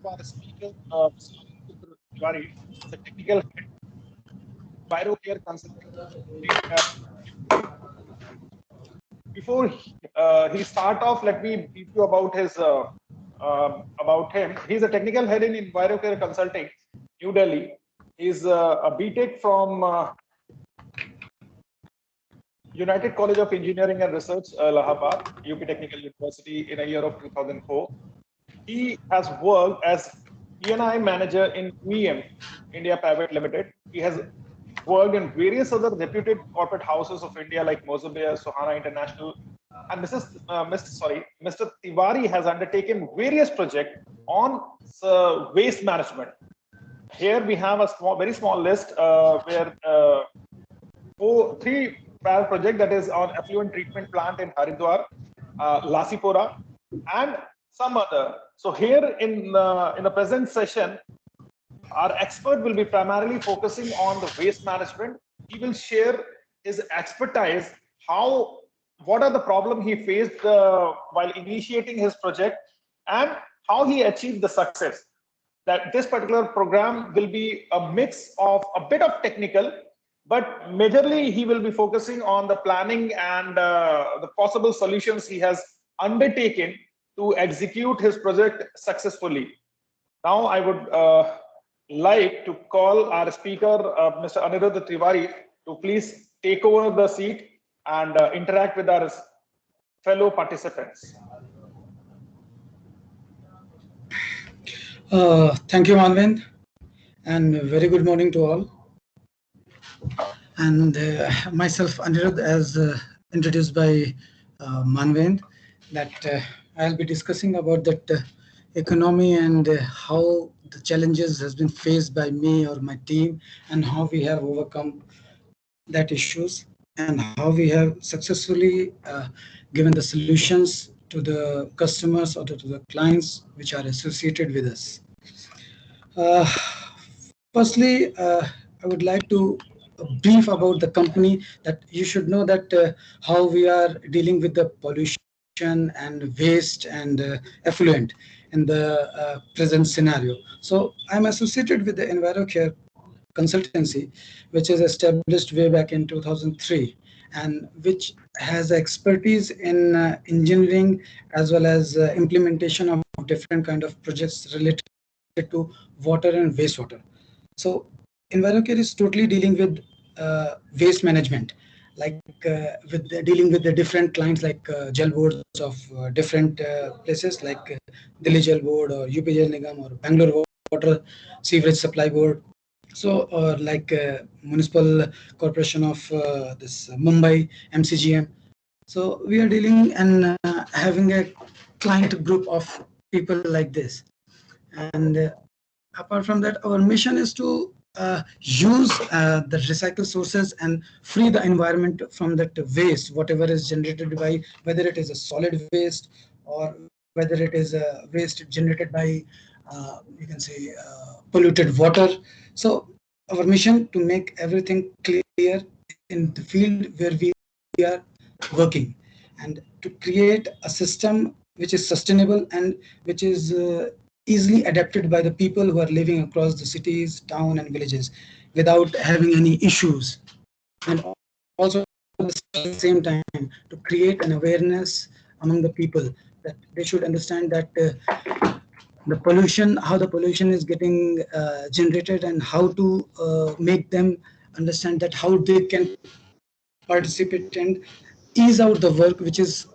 our speaker, Mr. Untitled Chapter, is a technical head, Envirocare Consulting. Before he start off, let me brief you about his about him. He's a technical head in Envirocare Consulting, New Delhi. He's a BTech from United College of Engineering and Research, Allahabad, UP Technical University, in a year of 2004. He has worked as E&I manager in UEM, India Private Limited. He has worked in various other reputed corporate houses of India like Mozambique, Sohana International, and Mr. Tiwari has undertaken various projects on waste management. Here we have a very small list where three prior project, that is on effluent treatment plant in Haridwar, Lasipora, and some other. So here in the present session, our expert will be primarily focusing on the waste management. He will share his expertise, what are the problems he faced while initiating his project, and how he achieved the success. That this particular program will be a mix of a bit of technical, but majorly he will be focusing on the planning and the possible solutions he has undertaken to execute his project successfully. Now I would like to call our speaker, Mr. Anirudh Tiwari, to please take over the seat and interact with our fellow participants. Thank you, Manvend, and very good morning to all. And myself, Anirudh, as introduced by Manvend, that I'll be discussing about that economy and how the challenges has been faced by me or my team, and how we have overcome that issues, and how we have successfully given the solutions to the customers or to the clients which are associated with us. Uh, Firstly, I would like to brief about the company, that you should know that how we are dealing with the pollution and waste and effluent in the present scenario. So I'm associated with the EnviroCare consultancy, which is established way back in 2003, and which has expertise in engineering as well as implementation of different kind of projects related to water and wastewater. So EnviroCare is totally dealing with waste management, like dealing with the different clients, like gel boards of different places, like Delhi Gel Board or UP Jal Nigam or Bangalore Water Sewerage Supply Board. So, or like Municipal Corporation of this Mumbai, MCGM. So we are dealing and having a client group of people like this. And apart from that, our mission is to use the recycled sources and free the environment from that waste, whatever is generated by, whether it is a solid waste or whether it is a waste generated by, you can say, polluted water. So our mission to make everything clear in the field where we are working, and to create a system which is sustainable and which is easily adapted by the people who are living across the cities, town, and villages without having any issues. And also at the same time to create an awareness among the people, that they should understand that the pollution, how the pollution is getting generated, and how to make them understand that how they can participate and ease out the work which is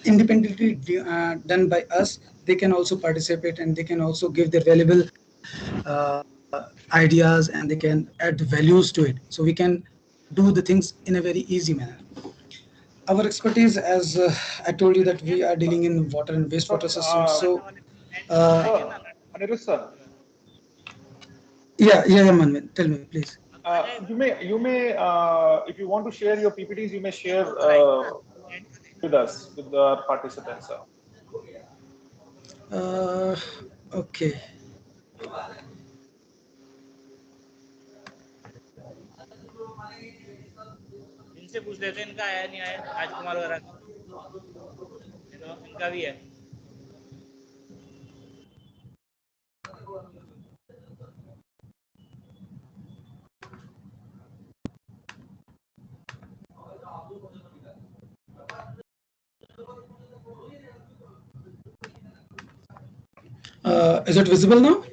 independently done by us. They can also participate, and they can also give their valuable ideas, and they can add the values to it, so we can do the things in a very easy manner. Our expertise, as I told you, that we are dealing in water and wastewater So, systems. So Anirudh sir, yeah, Manvin, tell me please. if you want to share your PPTs, you may share with us, with our participants, sir. Okay. इनसे पूछ लेते हैं, इनका आया नहीं आया राजकुमार वगैरह का, इनका भी है। Is it visible now?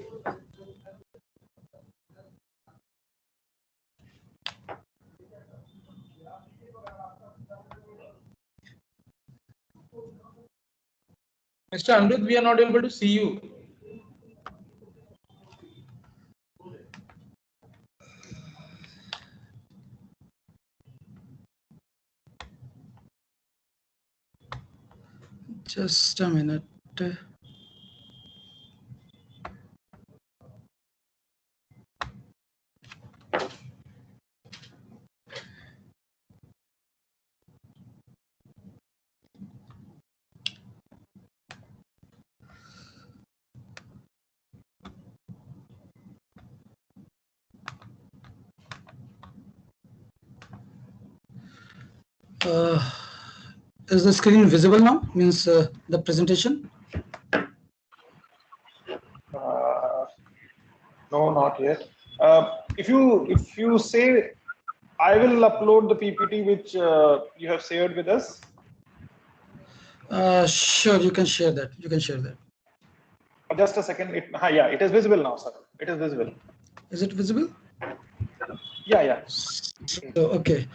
Mr. Amrit, we are not able to see you. Just a minute. Is the screen visible now? Means the presentation? No, not yet. If you say, I will upload the PPT which you have shared with us. Sure, you can share that. You can share that. Just a second. Yeah, it is visible now, sir. It is visible. Is it visible? Yeah. So, okay.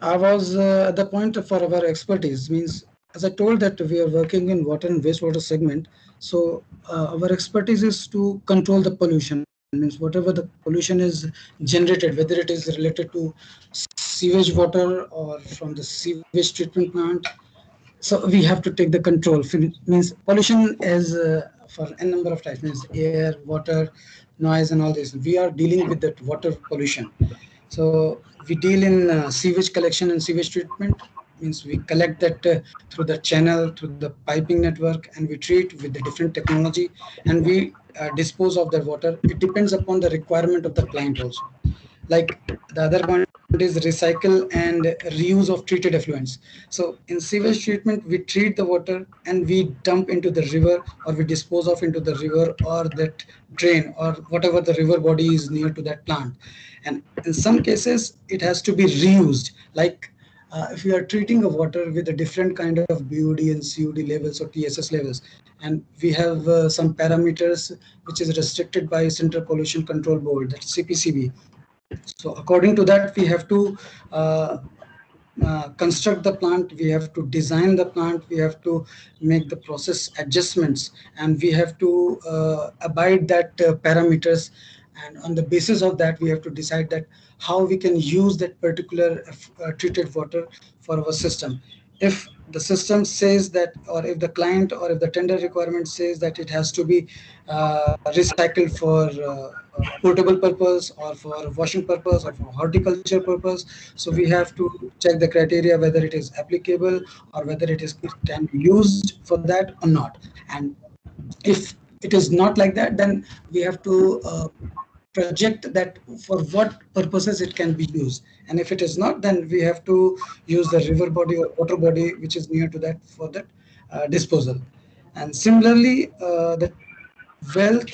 I was at the point for our expertise. Means, as I told that we are working in water and wastewater segment. So our expertise is to control the pollution. Means whatever the pollution is generated, whether it is related to sewage water or from the sewage treatment plant. So we have to take the control. Means pollution is for a number of types. Means air, water, noise, and all this. We are dealing with that water pollution. So we deal in sewage collection and sewage treatment. Means we collect that through the channel, through the piping network, and we treat with the different technology, and we dispose of that water. It depends upon the requirement of the client also. Like the other point is recycle and reuse of treated effluents. So in sewage treatment, we treat the water and we dump into the river, or we dispose of into the river or that drain or whatever the river body is near to that plant. And in some cases, it has to be reused. Like if we are treating a water with a different kind of BOD and COD levels or TSS levels, and we have some parameters which is restricted by Central Pollution Control Board, that's CPCB. So according to that, we have to construct the plant, we have to design the plant, we have to make the process adjustments, and we have to abide that parameters. And on the basis of that, we have to decide that how we can use that particular treated water for our system. If the system says that, or if the client or if the tender requirement says that it has to be recycled for portable purpose or for washing purpose or for horticulture purpose, so we have to check the criteria whether it is applicable or whether it can be used for that or not. And if it is not like that, then we have to project that for what purposes it can be used. And if it is not, then we have to use the river body or water body which is near to that for that disposal. And similarly, the wealth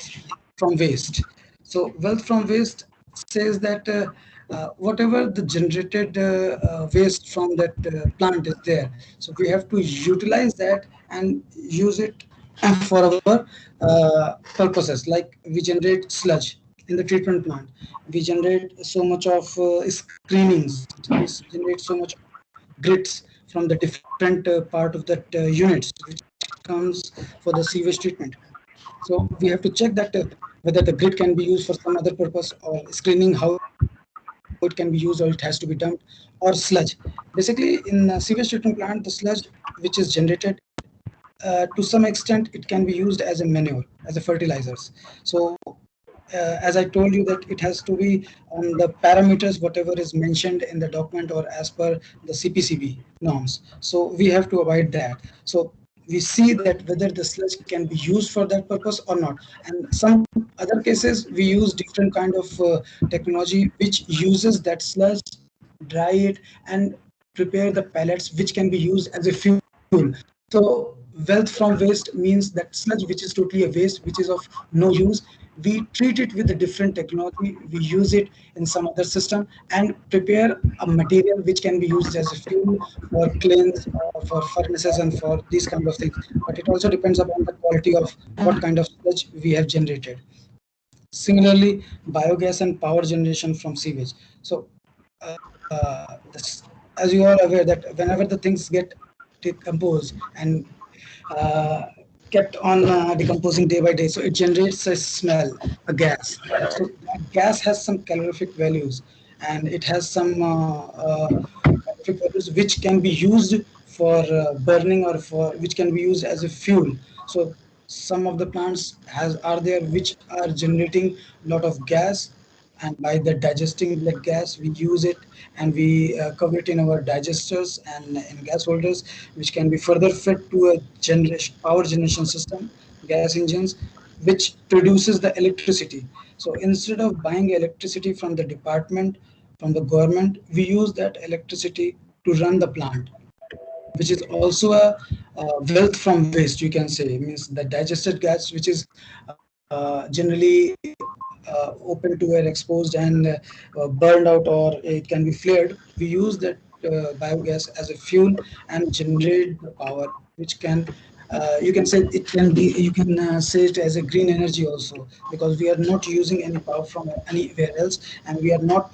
from waste. So wealth from waste says that whatever the generated waste from that plant is there, so we have to utilize that and use it for our purposes. Like we generate sludge in the treatment plant, we generate so much of screenings, we generate so much grits from the different part of that units which comes for the sewage treatment. So we have to check that whether the grid can be used for some other purpose, or screening how it can be used, or it has to be dumped, or sludge. Basically, in sewage treatment plant, the sludge which is generated, to some extent, it can be used as a manure, as a fertilizers. So as I told you that it has to be on the parameters whatever is mentioned in the document or as per the CPCB norms. So we have to abide that. So we see that whether the sludge can be used for that purpose or not. And some other cases we use different kind of technology which uses that sludge, dry it, and prepare the pellets which can be used as a fuel. So wealth from waste means that sludge which is totally a waste, which is of no use, we treat it with a different technology, we use it in some other system and prepare a material which can be used as a fuel for kilns or for furnaces and for these kind of things. But it also depends upon the quality of what kind of sludge we have generated. Similarly, biogas and power generation from sewage. So as you are aware that whenever the things get decomposed and uh, kept on decomposing day by day, so it generates a smell, a gas. So that gas has some calorific values, and it has some calorific values which can be used for burning or for which can be used as a fuel. So some of the plants has are there which are generating a lot of gas, and by the digesting that gas we use it and we cover it in our digesters and in gas holders, which can be further fed to a generation power generation system, gas engines, which produces the electricity. So instead of buying electricity from the department, from the government, we use that electricity to run the plant, which is also a wealth from waste, you can say. It means the digested gas, which is generally open to air, exposed and burned out, or it can be flared. We use that biogas as a fuel and generate the power, which can you can say it can be, you can say it as a green energy also, because we are not using any power from anywhere else, and we are not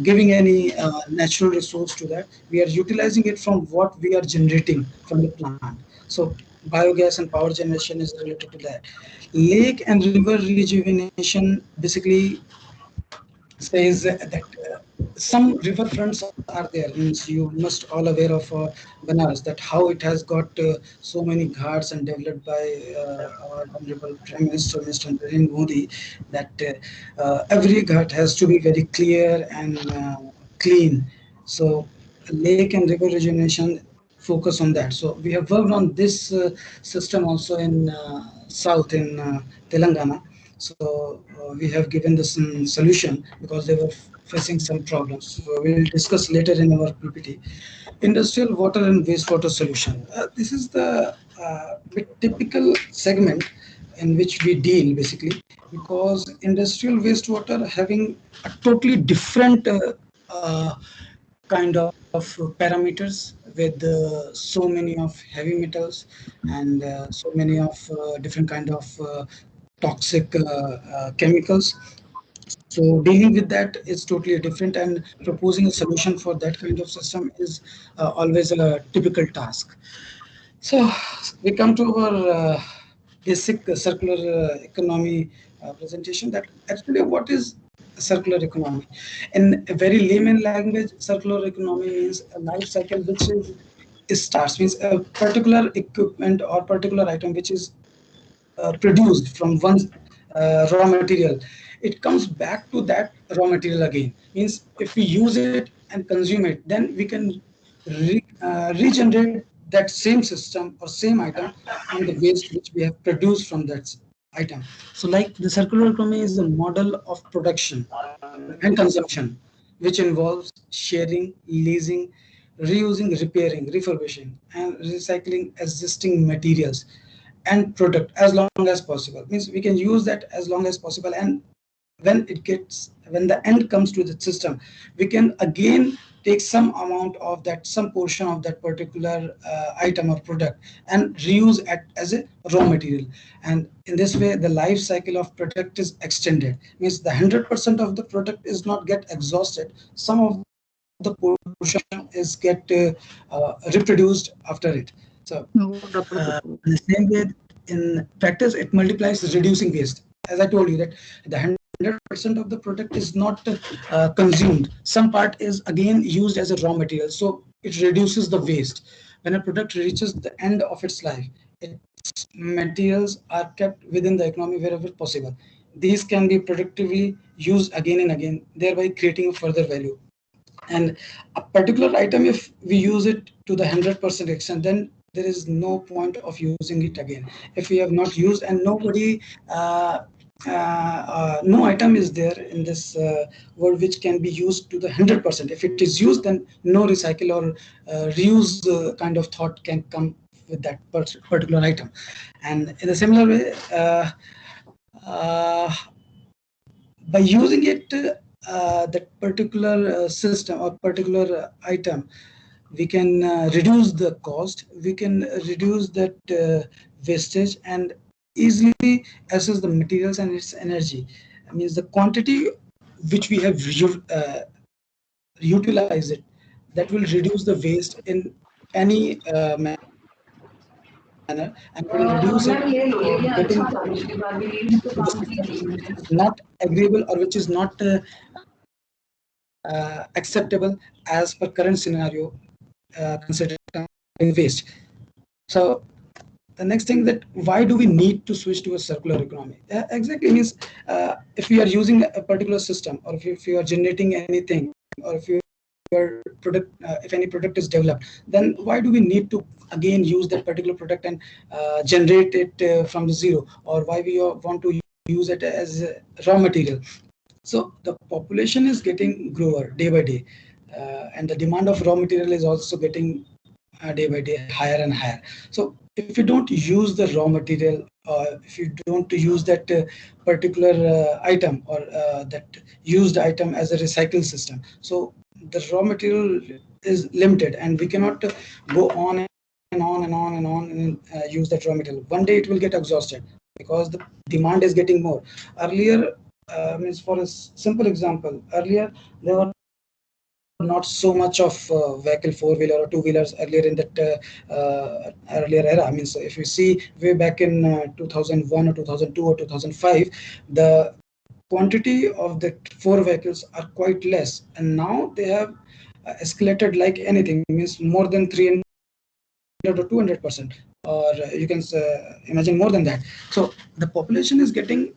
giving any natural resource to that. We are utilizing it from what we are generating from the plant. So biogas and power generation is related to that. Lake and river rejuvenation basically says that some riverfronts are there. Means you must all aware of Banaras, that how it has got so many ghats and developed by our honorable Prime Minister, Mr. Narendra Modi, that every ghat has to be very clear and clean. So lake and river rejuvenation focus on that. So we have worked on this system also in south in Telangana. So we have given this solution because they were facing some problems. So we'll discuss later in our PPT. Industrial water and wastewater solution. This is the typical segment in which we deal basically, because industrial wastewater having a totally different kind of parameters with so many of heavy metals and so many of different kind of toxic chemicals. So dealing with that is totally different, and proposing a solution for that kind of system is always a typical task. So we come to our basic circular economy presentation. That actually what is circular economy? In a very layman language, circular economy means a life cycle which is starts, means a particular equipment or particular item which is produced from one raw material, it comes back to that raw material again. Means if we use it and consume it, then we can regenerate that same system or same item from the waste which we have produced from that item. So like the circular economy is a model of production and consumption which involves sharing, leasing, reusing, repairing, refurbishing, and recycling existing materials and product as long as possible. Means we can use that as long as possible, and when the end comes to the system, we can again take some amount of that, some portion of that particular item or product, and reuse it as a raw material. And in this way the life cycle of product is extended. Means the 100% of the product is not get exhausted, some of the portion is get reproduced after it. So in the same way, in practice, it multiplies reducing waste. As I told you that the 100% of the product is not consumed. Some part is again used as a raw material, so it reduces the waste. When a product reaches the end of its life, its materials are kept within the economy wherever possible. These can be productively used again and again, thereby creating a further value. And a particular item, if we use it to the 100% extent, then there is no point of using it again. If we have not used, and nobody no item is there in this world which can be used to the 100%. If it is used, then no recycle or reuse kind of thought can come with that particular item. And in a similar way, by using it, that particular system or particular item, we can reduce the cost, we can reduce that wastage, and easily assess the materials and its energy. I mean, the quantity which we have utilize it, that will reduce the waste in any manner, and will reduce it for getting to the system which is not agreeable or which is not acceptable as per current scenario, considering waste. So the next thing, that why do we need to switch to a circular economy? Exactly means, if we are using a particular system, or if you are generating anything, or if your product, if any product is developed, then why do we need to again use that particular product and generate it from the zero, or why we want to use it as raw material? So the population is getting grower day by day, and the demand of raw material is also getting day by day higher and higher. So if you don't use the raw material, if you don't use that particular item, or that used item as a recycle system, so the raw material is limited, and we cannot go on and on and on and on and use that raw material. One day it will get exhausted, because the demand is getting more. Earlier, means, for a simple example, earlier there were not so much of vehicle, four-wheeler or two-wheelers earlier in that earlier era. I mean, so if you see way back in 2001 or 2002 or 2005, the quantity of the four vehicles are quite less, and now they have escalated like anything, means more than 300 or 200%, or you can imagine more than that. So the population is getting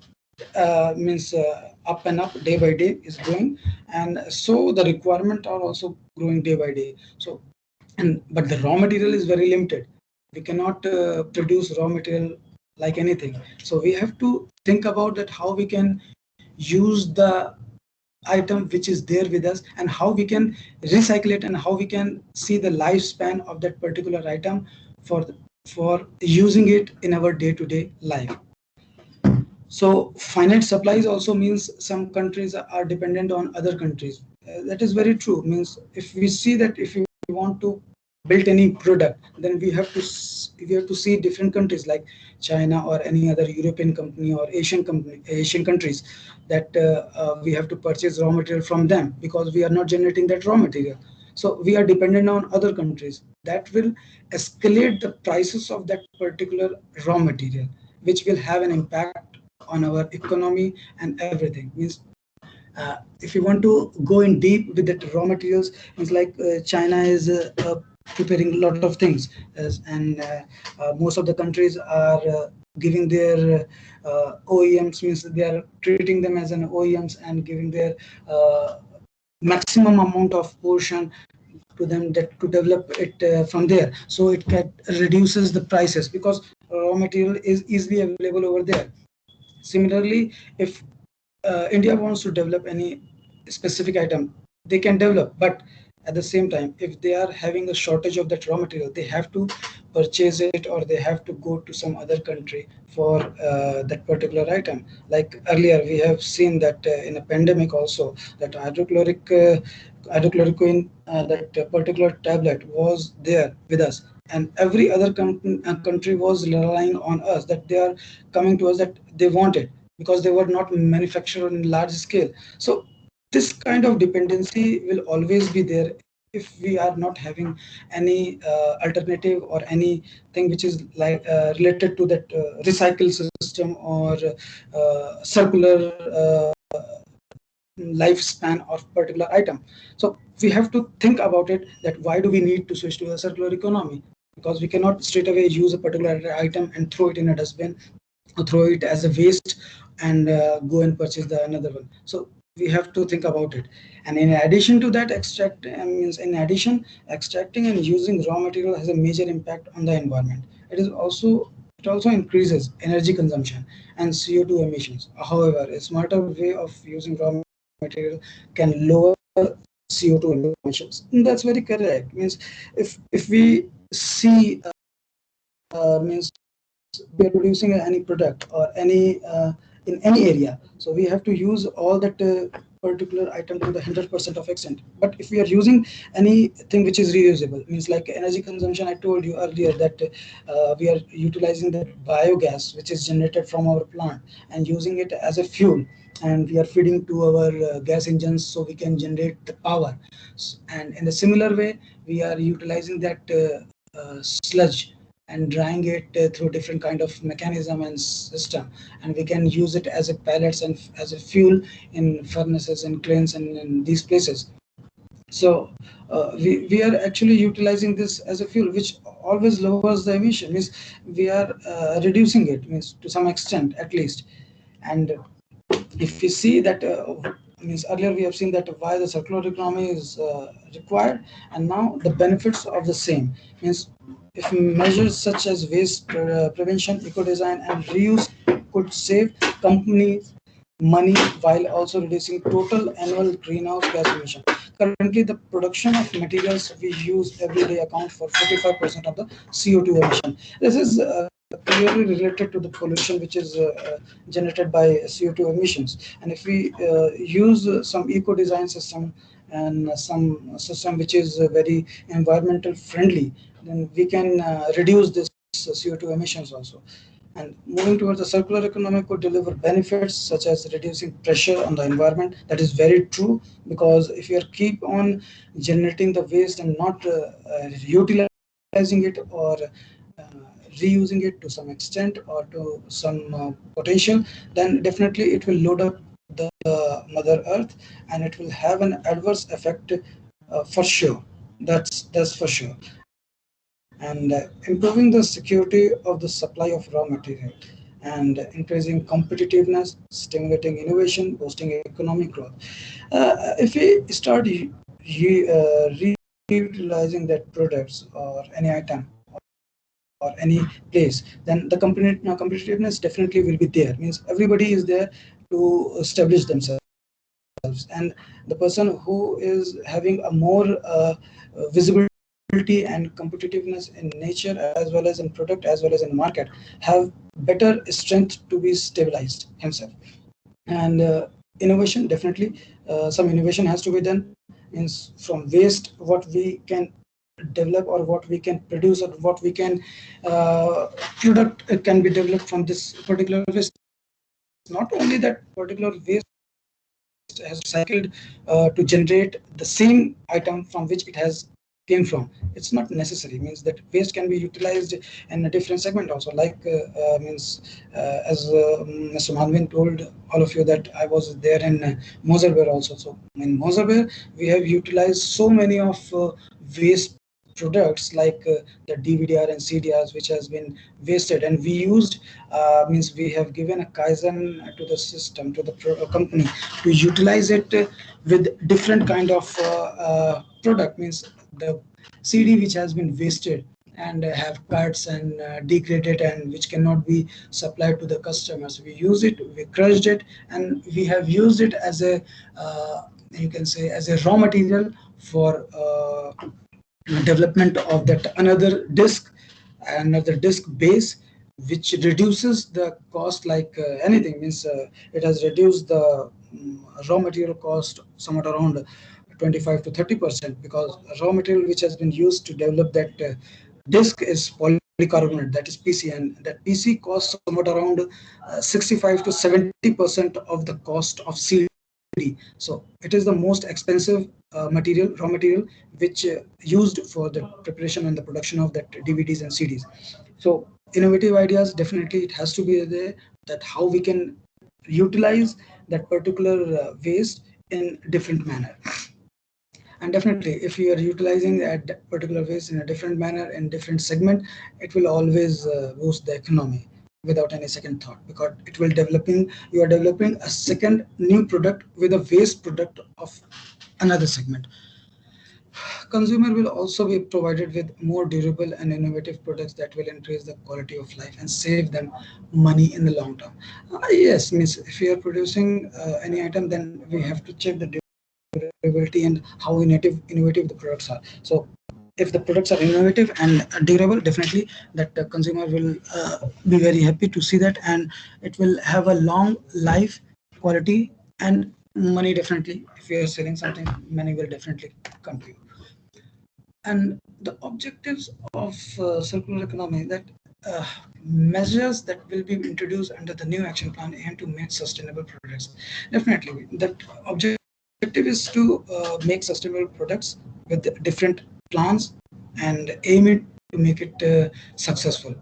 means up and up, day by day is growing, and so the requirement are also growing day by day. So, and but the raw material is very limited. We cannot produce raw material like anything. So we have to think about that, how we can use the item which is there with us, and how we can recycle it, and how we can see the lifespan of that particular item for for using it in our day-to-day life. So finite supplies also means some countries are dependent on other countries. That is very true. Means, if we see that if we want to build any product, then we have to see different countries like China or any other European company or Asian countries, that we have to purchase raw material from them, because we are not generating that raw material. So we are dependent on other countries. That will escalate the prices of that particular raw material, which will have an impact on our economy and everything. Means, if you want to go in deep with the raw materials, it's like China is preparing a lot of things, and most of the countries are giving their OEMs, means they are treating them as an OEMs and giving their maximum amount of portion to them, that to develop it from there, so it reduces the prices, because raw material is easily available over there. Similarly, if India wants to develop any specific item, they can develop. But at the same time, if they are having a shortage of that raw material, they have to purchase it, or they have to go to some other country for that particular item. Like earlier, we have seen that in a pandemic also, that hydrochloroquine, that particular tablet was there with us, and every other country was relying on us, that they are coming to us, that they want it, because they were not manufactured on large scale. So this kind of dependency will always be there if we are not having any alternative or anything which is like related to that recycle system, or circular lifespan of particular item. So we have to think about it, that why do we need to switch to a circular economy? Because we cannot straight away use a particular item and throw it in a dustbin, or throw it as a waste, and go and purchase the another one. So we have to think about it. And in addition to that, extracting and using raw material has a major impact on the environment. It also increases energy consumption and CO2 emissions. However, a smarter way of using raw material can lower CO2 emissions. And that's very correct. Means, if we see means we are producing any product or any in any area. So we have to use all that particular item to the 100% of extent. But if we are using anything which is reusable, means like energy consumption, I told you earlier that we are utilizing the biogas which is generated from our plant and using it as a fuel, and we are feeding to our gas engines so we can generate the power. And in a similar way, we are utilizing that sludge and drying it through different kind of mechanism and system, and we can use it as a pellets and as a fuel in furnaces and cranes and in these places. So we are actually utilizing this as a fuel, which always lowers the emission, means we are reducing it, means to some extent at least. And if we see that means earlier we have seen that why the circular economy is required, and now the benefits of the same, means if measures such as waste prevention, eco design and reuse could save companies money while also reducing total annual greenhouse gas emission. Currently, the production of materials we use every day account for 45% of the CO2 emission. This is clearly related to the pollution which is generated by CO2 emissions. And if we use some eco design system and some system which is very environmental friendly, then we can reduce this CO2 emissions also. And moving towards the circular economy could deliver benefits such as reducing pressure on the environment. That is very true, because if you keep on generating the waste and not utilizing it or reusing it to some extent or to some potential, then definitely it will load up the Mother Earth and it will have an adverse effect for sure. That's for sure. And improving the security of the supply of raw material and increasing competitiveness, stimulating innovation, boosting economic growth. If we start reutilizing that products or any item or any place, then the competitiveness definitely will be there. Means everybody is there to establish themselves, and the person who is having a more visibility and competitiveness in nature as well as in product as well as in market have better strength to be stabilized himself. And innovation, definitely some innovation has to be done. Means from waste what we can develop or what we can produce or what we can product can be developed from this particular waste. Not only that particular waste has cycled to generate the same item from which it has came from. It's not necessary. Means that waste can be utilized in a different segment also, like as Mr. Manvin told all of you that I was there in Mozambique also. So in Mozambique we have utilized so many of waste products like the DVDR and CDRs which has been wasted, and we used means we have given a kaizen to the system, to the company, to utilize it with different kind of product. Means the CD which has been wasted and have cuts and degraded and which cannot be supplied to the customers, we use it, we crushed it, and we have used it as a you can say as a raw material for development of that another disk base, which reduces the cost like anything. Means it has reduced the raw material cost somewhat around 25 to 30%, because raw material which has been used to develop that disk is polycarbonate, that is PC, and that PC costs somewhat around 65 to 70% of the cost of CD. So it is the most expensive raw material, which used for the preparation and the production of that DVDs and CDs. So innovative ideas, definitely it has to be there, that how we can utilize that particular waste in different manner. And definitely if you are utilizing that particular waste in a different manner in different segment, it will always boost the economy without any second thought, because you are developing a second new product with a waste product of another segment. Consumer will also be provided with more durable and innovative products that will increase the quality of life and save them money in the long term. Yes, means if we are producing any item, then we have to check the durability and how innovative the products are. So if the products are innovative and durable, definitely that consumer will be very happy to see that, and it will have a long life, quality, and money. Definitely, if you are selling something, money will definitely come to you. And the objectives of circular economy, that uh, measures that will be introduced under the new action plan aim to make sustainable products. Definitely, that objective is to make sustainable products with different plans and aim it to make it successful.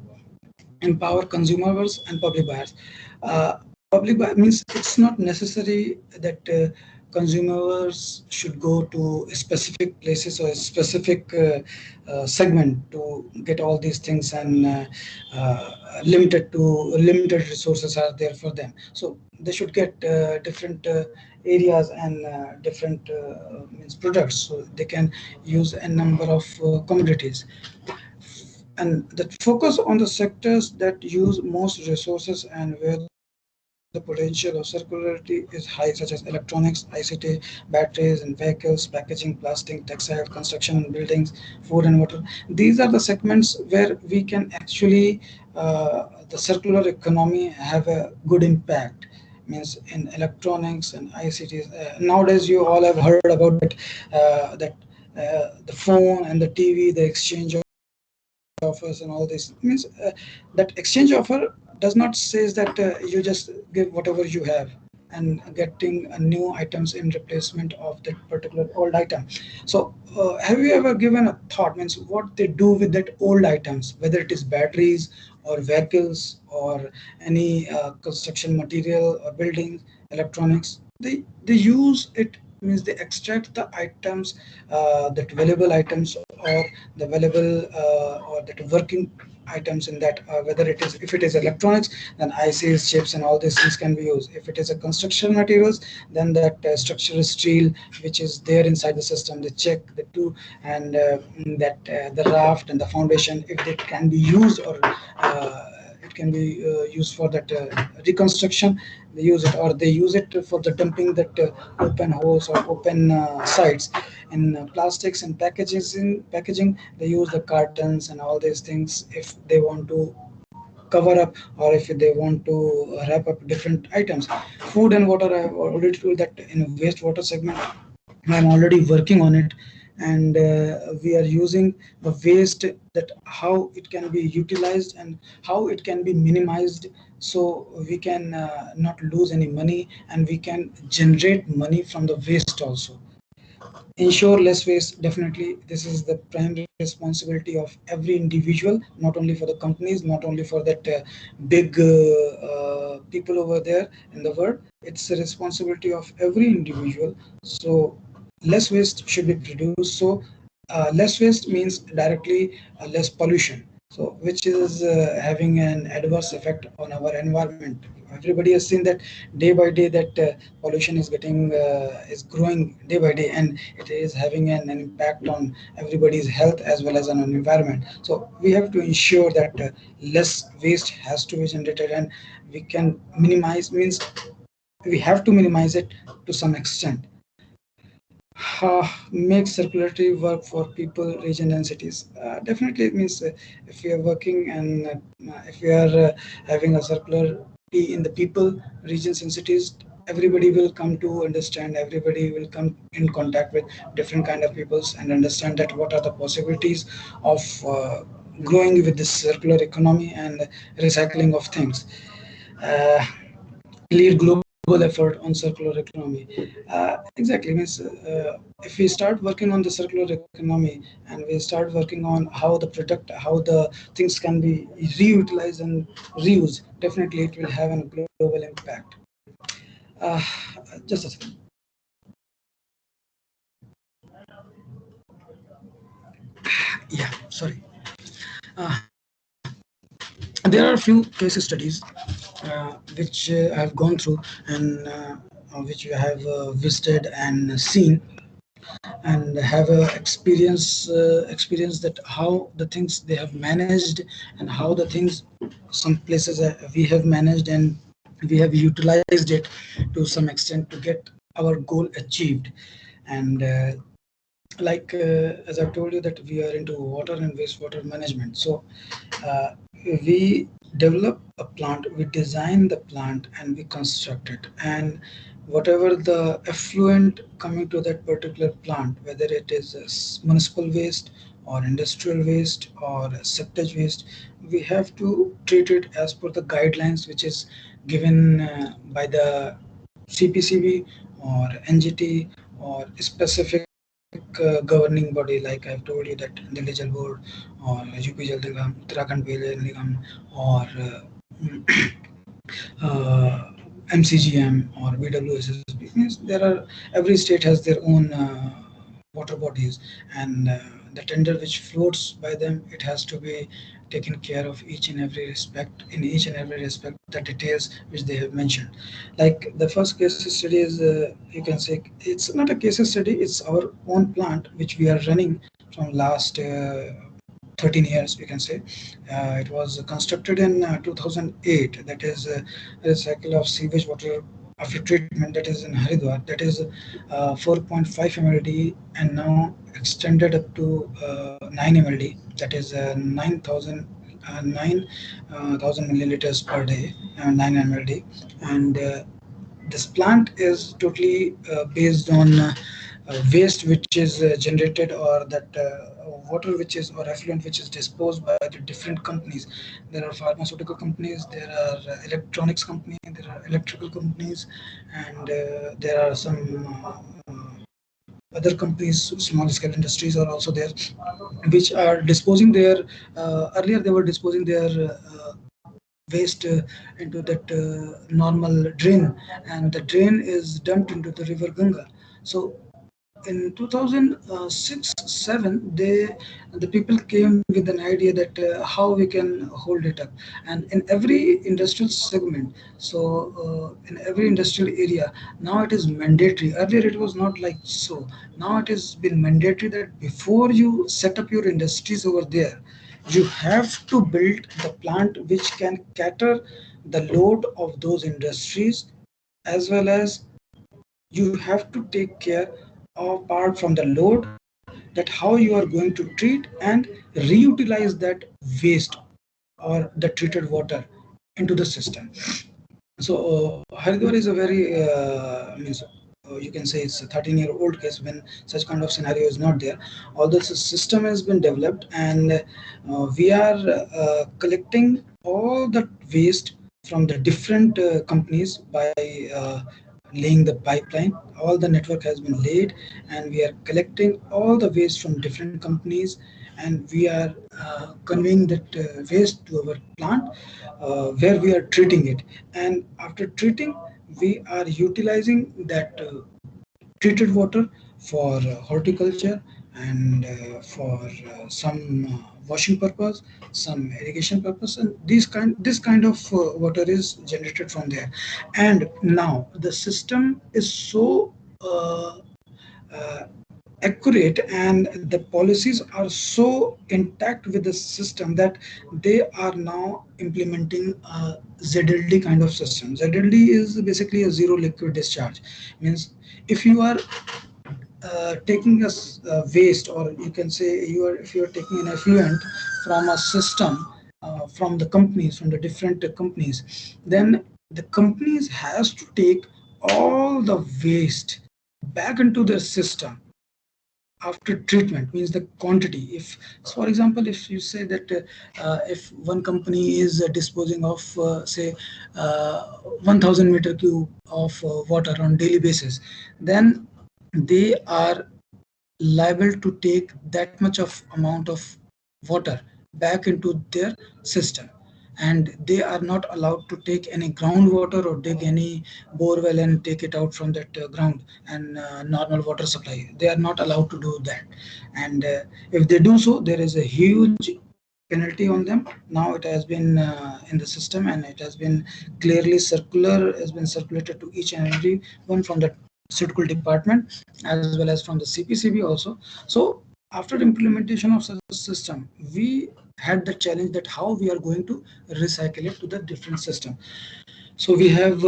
Empower consumers and public buyers. Public buy means it's not necessary that consumers should go to specific places or a specific segment to get all these things, and limited resources are there for them. So they should get different areas and different means products, so they can use a number of commodities, and that focus on the sectors that use most resources and where the potential of circularity is high, such as electronics, ICT, batteries and vehicles, packaging, plastic, textile, construction and buildings, food and water. These are the segments where we can actually the circular economy have a good impact. Means in electronics and ICTs. Nowadays, you all have heard about that the phone and the TV, the exchange offers and all this. Means that exchange offer does not says that you just give whatever you have and getting new items in replacement of that particular old item. So have you ever given a thought, means what they do with that old items, whether it is batteries or vehicles or any construction material or buildings, electronics, they use it, means they extract the items, that valuable items or the valuable or that working items in that, whether it is, if it is electronics, then ICs, chips and all these things can be used. If it is a construction materials, then that structural steel which is there inside the system, they check the two, and that the raft and the foundation, if it can be used or it can be used for that reconstruction, they use it, or they use it for the dumping that open holes or open sites. In plastics and packaging, they use the cartons and all these things if they want to cover up, or if they want to wrap up different items. Food and water, I have already told that in wastewater segment I'm already working on it, and we are using the waste, that how it can be utilized and how it can be minimized, so we can not lose any money and we can generate money from the waste also. Ensure less waste, definitely this is the primary responsibility of every individual, not only for the companies, not only for that big people over there in the world. It's a responsibility of every individual. So less waste should be produced. So less waste means directly less pollution, so which is having an adverse effect on our environment. Everybody has seen that day by day that pollution is getting is growing day by day, and it is having an impact on everybody's health as well as on an environment. So we have to ensure that less waste has to be generated, and we can minimize, means we have to minimize it to some extent. Make circularity work for people, region, and cities. Definitely, it means if we are working and if we are having a circularity in the people, regions, and cities, everybody will come to understand. Everybody will come in contact with different kind of peoples and understand that what are the possibilities of growing with this circular economy and recycling of things. Uh, Lead global effort on circular economy. Exactly means if we start working on the circular economy and we start working on how the product, how the things can be reutilized and reused, definitely it will have a global impact. Uh, just a second. Yeah, sorry. Uh, there are a few case studies which I have gone through, and which we have visited and seen, and have a experience that how the things they have managed, and how the things some places we have managed, and we have utilized it to some extent to get our goal achieved. And like as I've told you that we are into water and wastewater management. So uh, we develop a plant, we design the plant, and we construct it. And whatever the effluent coming to that particular plant, whether it is municipal waste or industrial waste or septic waste, we have to treat it as per the guidelines which is given by the CPCB or NGT or specific governing body, like I've told you that Delhi Jal Board or UP Jal Nigam, Uttarakhand Jal Nigam, or MCGM or BWSSB. Means there are, every state has their own water bodies, and the tender which floats by them, it has to be taken care of each and every respect, in each and every respect, the details which they have mentioned. Like the first case study is, you can say it's not a case study, it's our own plant which we are running from last 13 years, we can say. It was constructed in 2008. That is a cycle of sewage water after treatment, that is in Haridwar. That is 4.5 mld, and now extended up to 9 mld. That is 9,000 milliliters per day, 9 mld. And this plant is totally based on waste which is generated, or that water which is, or effluent which is disposed by the different companies. There are pharmaceutical companies, there are electronics companies, there are electrical companies, and there are some other companies, small scale industries are also there, which are disposing their earlier they were disposing their waste into that normal drain, and the drain is dumped into the river Ganga. So in 2006-7, the people came with an idea that how we can hold it up. And in every industrial segment, so in every industrial area, now it is mandatory. Earlier it was not like so. Now it has been mandatory that before you set up your industries over there, you have to build the plant which can cater the load of those industries, as well as you have to take care, apart from the load, that how you are going to treat and reutilize that waste or the treated water into the system. So Haridwar is a very means, you can say it's a 13-year-old case when such kind of scenario is not there. Although the system has been developed, and we are collecting all the waste from the different companies by uh, laying the pipeline. All the network has been laid, and we are collecting all the waste from different companies, and we are conveying that waste to our plant, where we are treating it. And after treating, we are utilizing that treated water for horticulture, and for some washing purpose, some irrigation purpose, and this kind of water is generated from there. And now the system is so uh, uh, accurate, and the policies are so intact with the system that they are now implementing a ZLD kind of system. ZLD is basically a zero liquid discharge. Means if you are taking a waste, or you can say you are, if you are taking an effluent from a system, from the companies, from the different companies, then the companies has to take all the waste back into their system after treatment. Means the quantity, if, so for example, if you say that if one company is disposing of say 1000 meter cube of water on daily basis, then they are liable to take that much of amount of water back into their system, and they are not allowed to take any groundwater or dig any bore well and take it out from that ground and normal water supply. They are not allowed to do that. And if they do so, there is a huge penalty on them. Now it has been in the system, and it has been clearly circular, has been circulated to each and every one from the suitable department, as well as from the CPCB also. So after implementation of such a system, we had the challenge that how we are going to recycle it to the different system. So we have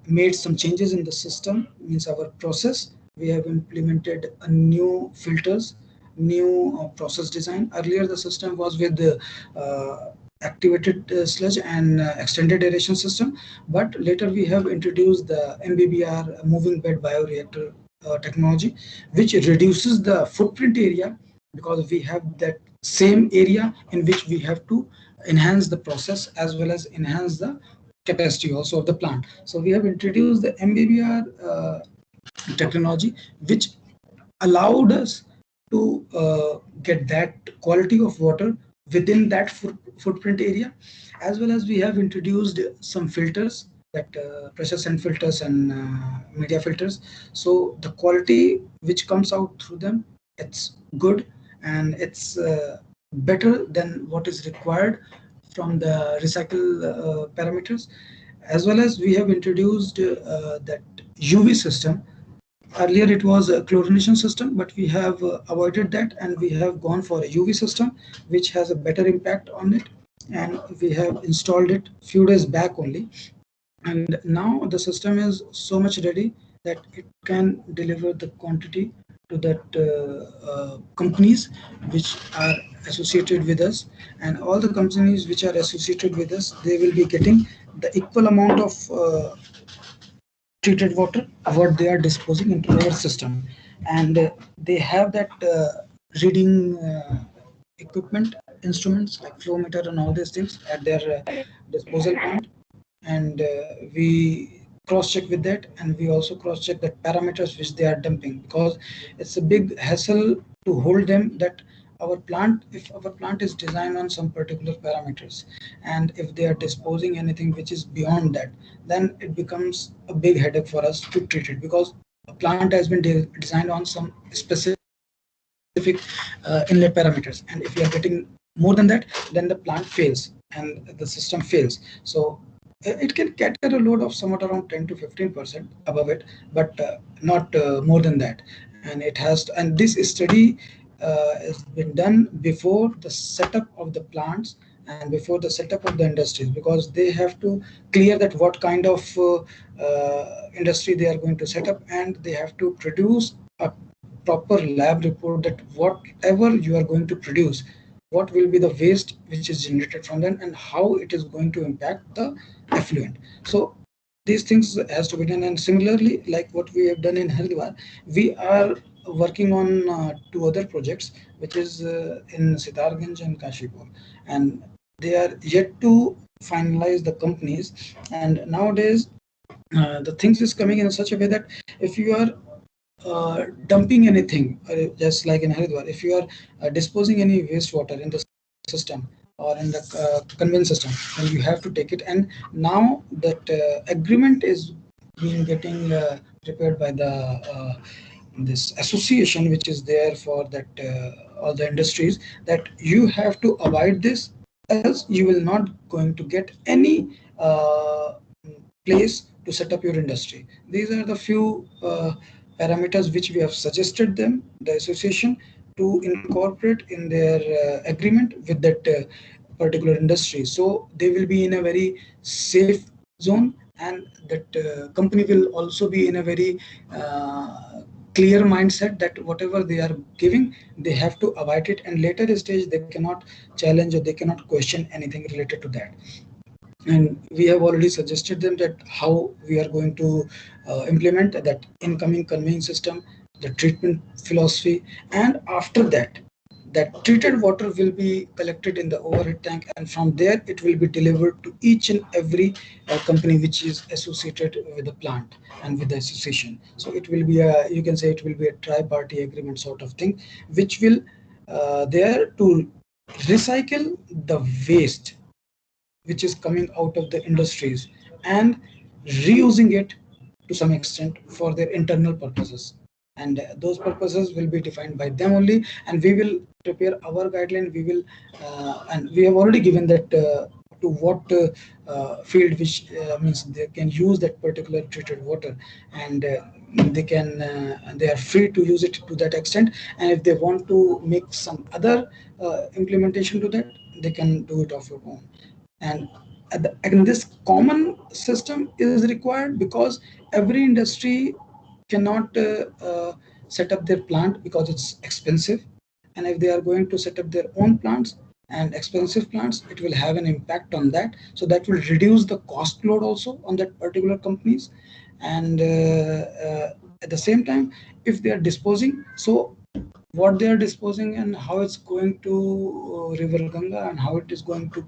made some changes in the system, means our process, we have implemented a new filters, new process design. Earlier, the system was with the activated sludge and extended aeration system, but later we have introduced the MBBR moving bed bioreactor technology, which reduces the footprint area, because we have that same area in which we have to enhance the process as well as enhance the capacity also of the plant. So we have introduced the MBBR technology, which allowed us to get that quality of water within that footprint area, as well as we have introduced some filters, that pressure send filters and media filters. So the quality which comes out through them, it's good, and it's better than what is required from the recycle parameters. As well as we have introduced that UV system. Earlier it was a chlorination system, but we have avoided that, and we have gone for a UV system, which has a better impact on it. And we have installed it few days back only. And now the system is so much ready that it can deliver the quantity to that companies which are associated with us. And all the companies which are associated with us, they will be getting the equal amount of treated water what they are disposing into our system. And they have that reading equipment, instruments like flow meter and all these things at their disposal point. And we cross check with that, and we also cross check the parameters which they are dumping, because it's a big hassle to hold them, that our plant, if our plant is designed on some particular parameters, and if they are disposing anything which is beyond that, then it becomes a big headache for us to treat it, because a plant has been designed on some specific inlet parameters, and if you are getting more than that, then the plant fails and the system fails. So it can cater a load of somewhat around 10 to 15% above it, but not more than that. And it has to, and this study has been done before the setup of the plants and before the setup of the industries, because they have to clear that what kind of industry they are going to set up, and they have to produce a proper lab report that whatever you are going to produce, what will be the waste which is generated from them, and how it is going to impact the effluent. So these things has to be done. And similarly, like what we have done in Haridwar, we are working on two other projects, which is in Sitarganj and Kashipur, and they are yet to finalize the companies. And nowadays the things is coming in such a way that if you are dumping anything, just like in Haridwar, if you are disposing any wastewater in the system or in the conveyance system, then you have to take it. And now that agreement is being getting prepared by the this association which is there for that all the industries, that you have to abide this, else you will not going to get any place to set up your industry. These are the few parameters which we have suggested them, the association, to incorporate in their agreement with that particular industry. So they will be in a very safe zone, and that company will also be in a very clear mindset that whatever they are giving, they have to abide it, and later stage they cannot challenge or they cannot question anything related to that. And we have already suggested them that how we are going to implement that incoming conveying system, the treatment philosophy, and after that, that treated water will be collected in the overhead tank, and from there it will be delivered to each and every company which is associated with the plant and with the association. So it will be a, you can say it will be a tri-party agreement sort of thing, which will there to recycle the waste which is coming out of the industries, and reusing it to some extent for their internal purposes. And those purposes will be defined by them only, and we will prepare our guideline. We will and we have already given that to what field, which means they can use that particular treated water, and they can they are free to use it to that extent. And if they want to make some other implementation to that, they can do it of your own. And and this common system is required because every industry cannot set up their plant because it's expensive, and if they are going to set up their own plants and expensive plants, it will have an impact on that. So that will reduce the cost load also on that particular companies. And at the same time, if they are disposing, so what they are disposing and how it's going to river Ganga and how it is going to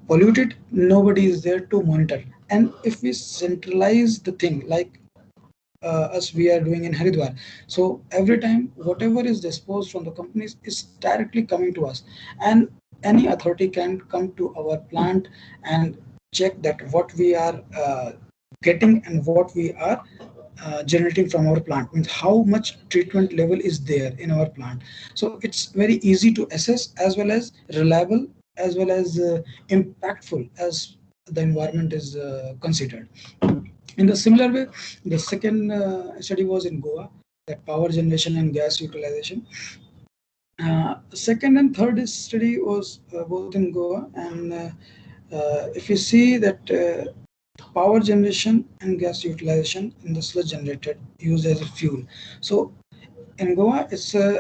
pollute it, nobody is there to monitor. And if we centralize the thing like us we are doing in Haridwar, so every time whatever is disposed from the companies is directly coming to us, and any authority can come to our plant and check that what we are getting and what we are generating from our plant, means how much treatment level is there in our plant. So it's very easy to assess, as well as reliable, as well as impactful as the environment is considered. In the similar way, the second study was in Goa, that power generation and gas utilization. Second and third study was both in Goa, and if you see that power generation and gas utilization in the sludge generated used as a fuel. So in Goa, it's a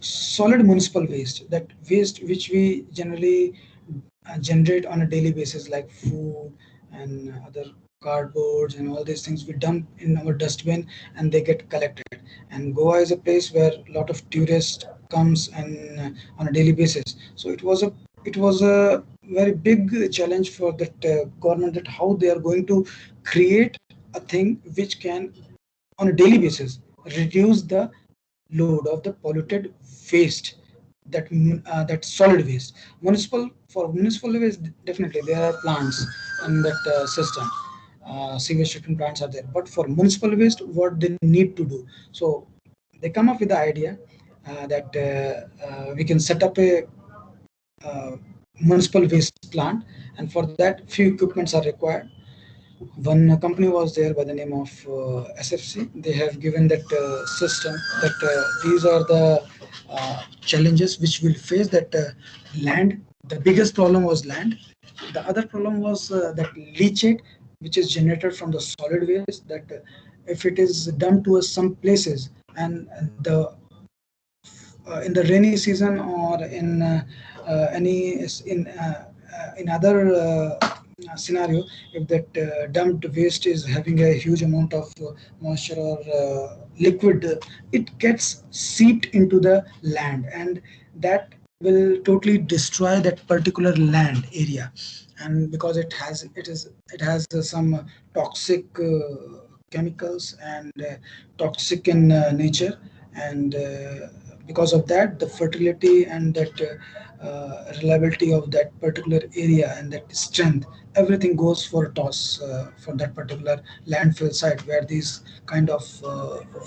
solid municipal waste, that waste which we generally generate on a daily basis, like food and other cardboards and all these things we dump in our dustbin and they get collected. And Goa is a place where a lot of tourists comes and on a daily basis. So it was a very big challenge for that government, that how they are going to create a thing which can on a daily basis reduce the load of the polluted waste, that solid waste. Municipal, for municipal waste, definitely there are plants in that system. Sewage treatment plants are there, but for municipal waste, what they need to do, so they come up with the idea that we can set up a municipal waste plant, and for that few equipments are required. One company was there by the name of SFC. They have given that system, that these are the challenges which will face, that land. The biggest problem was land. The other problem was that leachate, which is generated from the solid waste. That if it is done to us some places, and the in the rainy season or in any in other scenario, if that dumped waste is having a huge amount of moisture or liquid, it gets seeped into the land, and that will totally destroy that particular land area. And because it has some toxic chemicals and toxic in nature, and because of that, the fertility and that reliability of that particular area and that strength, everything goes for a toss for that particular landfill site where these kind of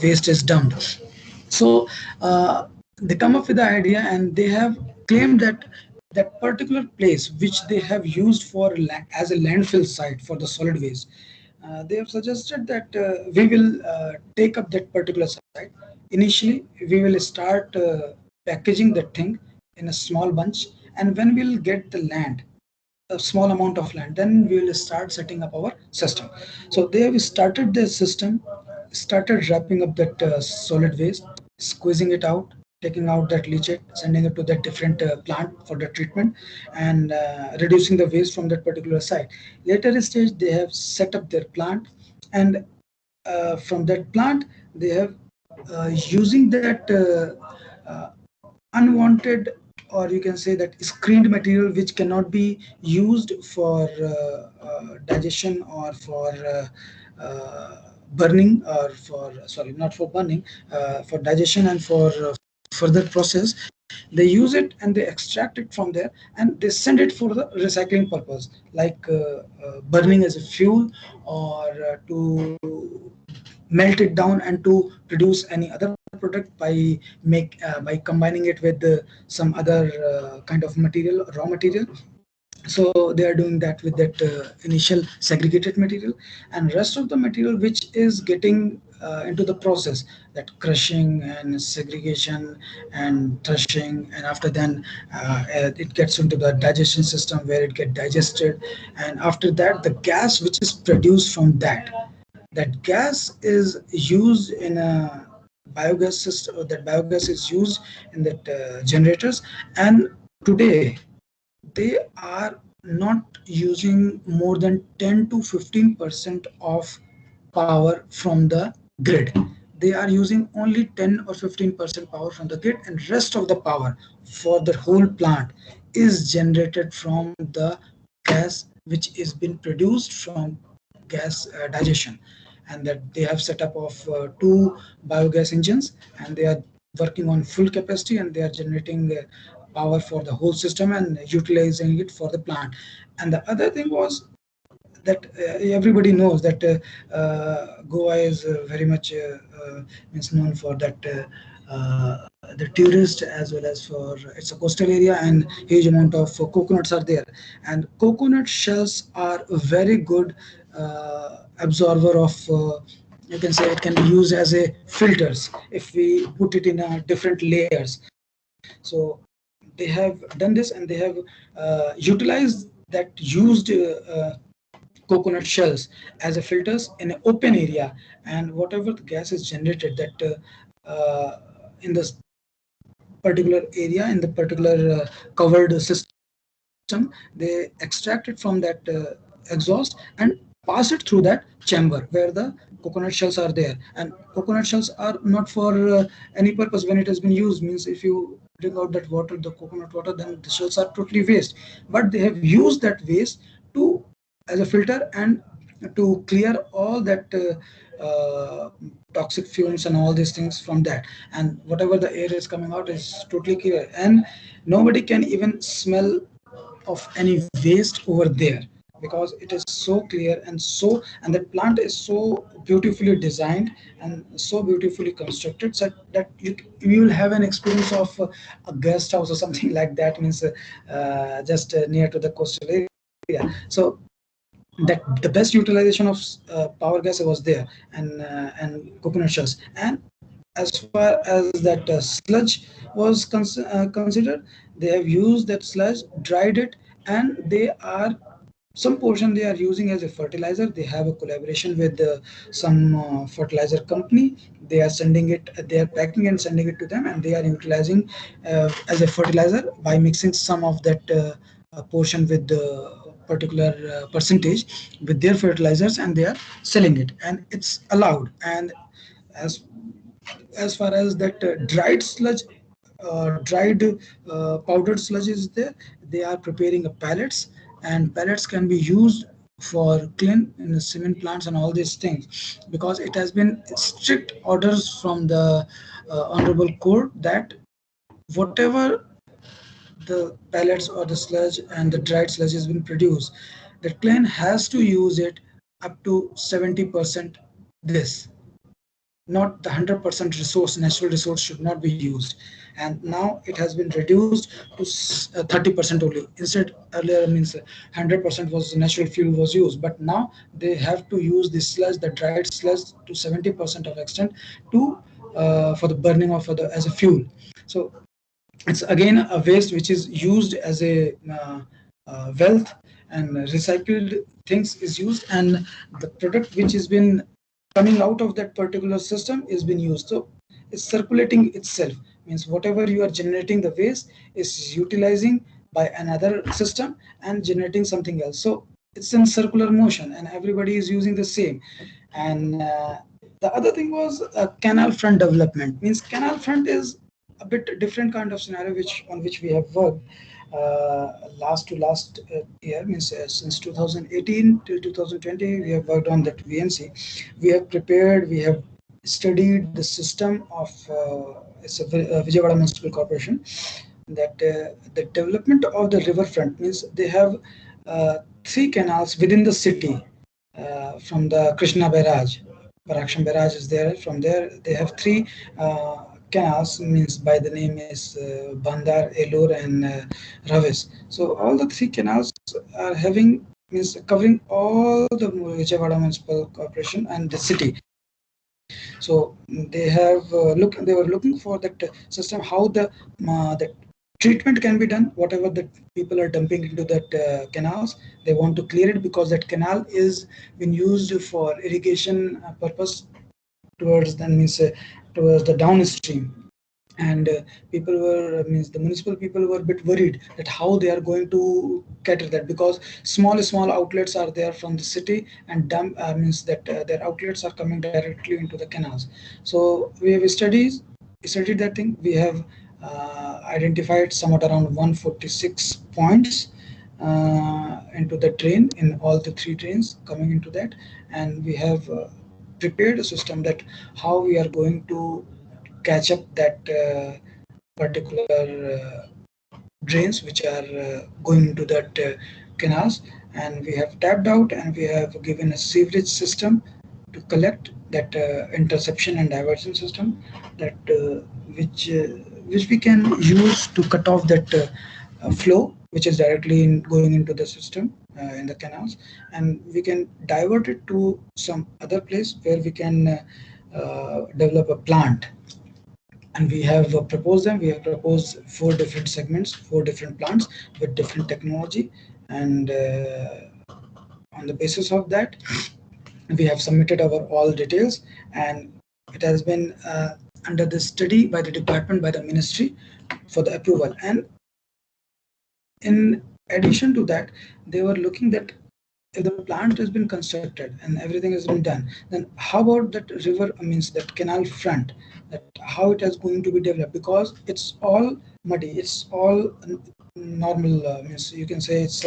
waste is dumped. So they come up with the idea, and they have claimed that that particular place which they have used for as a landfill site for the solid waste, they have suggested that we will take up that particular site. Initially, we will start packaging that thing in a small bunch, and when we'll get the land, a small amount of land, then we will start setting up our system. So they have started their system, started wrapping up that solid waste, squeezing it out, taking out that leachate, sending it to that different plant for the treatment, and reducing the waste from that particular site. Later stage, they have set up their plant, and from that plant, they have using that unwanted, or you can say that screened material which cannot be used for digestion or for burning, or for, sorry, not for burning, for digestion and for further process. They use it and they extract it from there, and they send it for the recycling purpose, like burning as a fuel, or to melt it down and to produce any other product by combining it with some other kind of material, raw material. So they are doing that with that initial segregated material, and rest of the material which is getting into the process, that crushing and segregation and threshing, and after then it gets into the digestion system where it get digested, and after that the gas which is produced from that, that gas is used in a biogas system. That biogas is used in that generators, and today they are not using more than 10 to 15% of power from the grid. They are using only 10 or 15% power from the grid, and rest of the power for the whole plant is generated from the gas which is being produced from gas digestion. And that they have set up of two biogas engines, and they are working on full capacity, and they are generating power for the whole system and utilizing it for the plant. And the other thing was that everybody knows that Goa is very much means known for that the tourist, as well as for it's a coastal area, and huge amount of coconuts are there. And coconut shells are a very good absorber of you can say it can be used as a filters if we put it in different layers. So they have done this, and they have utilized that used coconut shells as a filters in an open area. And whatever the gas is generated, that in this particular area, in the particular covered system, they extract it from that exhaust and pass it through that chamber where the coconut shells are there. And coconut shells are not for any purpose when it has been used. Means if you drink out that water, the coconut water, then the shells are totally waste. But they have used that waste to as a filter, and to clear all that toxic fumes and all these things from that. And whatever the air is coming out is totally clear, and nobody can even smell of any waste over there, because it is so clear. And that plant is so beautifully designed and so beautifully constructed, so that you will have an experience of a guest house or something like that. Means just near to the coastal area. So that the best utilization of power gas was there, and coconut shells. And as far as that sludge was considered, they have used that sludge, dried it, and they are some portion they are using as a fertilizer. They have a collaboration with some fertilizer company. They are sending it, they are packing and sending it to them, and they are utilizing as a fertilizer by mixing some of that portion with the particular percentage with their fertilizers, and they are selling it, and it's allowed. And as far as that dried sludge, dried powdered sludge is there, they are preparing a pellets, and pellets can be used for clean in the cement plants and all these things, because it has been strict orders from the honorable court that whatever the pellets or the sludge and the dried sludge has been produced, the clan has to use it up to 70% this, not the 100% resource, natural resource should not be used. And now it has been reduced to 30% only. Instead, earlier means 100% was natural fuel was used, but now they have to use this sludge, the dried sludge, to 70% of extent to for the burning of the as a fuel. So it's again a waste which is used as a wealth, and recycled things is used, and the product which has been coming out of that particular system is being used. So it's circulating itself. Means whatever you are generating the waste is utilizing by another system and generating something else. So it's in circular motion, and everybody is using the same. And the other thing was canal front development. Means canal front is a bit different kind of scenario which on which we have worked last year. Means since 2018 till 2020 we have worked on that VNC. We have prepared, we have studied the system of it's a Vijayawada Municipal Corporation, that the development of the riverfront. Means they have three canals within the city, from the Krishna Barrage. Paraksham Barrage is there. From there, they have three canals, means by the name is Bandar, Elur, and Ravis. So all the three canals are having, means covering all the Vijayawada Municipal Corporation and the city. So they have they were looking for that system, how the treatment can be done. Whatever that people are dumping into that canals, they want to clear it, because that canal is been used for irrigation purpose towards towards the downstream. And people were means the municipal people were a bit worried that how they are going to cater that, because small outlets are there from the city, and dump means that their outlets are coming directly into the canals. So we have studied that thing. We have identified somewhat around 146 points into the drain, in all the three drains coming into that. And we have prepared a system that how we are going to catch up that particular drains which are going into that canals. And we have tapped out, and we have given a sewerage system to collect that interception and diversion system, that which we can use to cut off that flow which is directly going into the system in the canals. And we can divert it to some other place where we can develop a plant. And we have proposed them. We have proposed 4 different segments, 4 different plants with different technology. And on the basis of that, we have submitted our all details, and it has been under the study by the department, by the ministry, for the approval. And in addition to that, they were looking that if the plant has been constructed and everything has been done, then how about that river, means that canal front, that how it is going to be developed, because it's all muddy, it's all normal, means you can say it's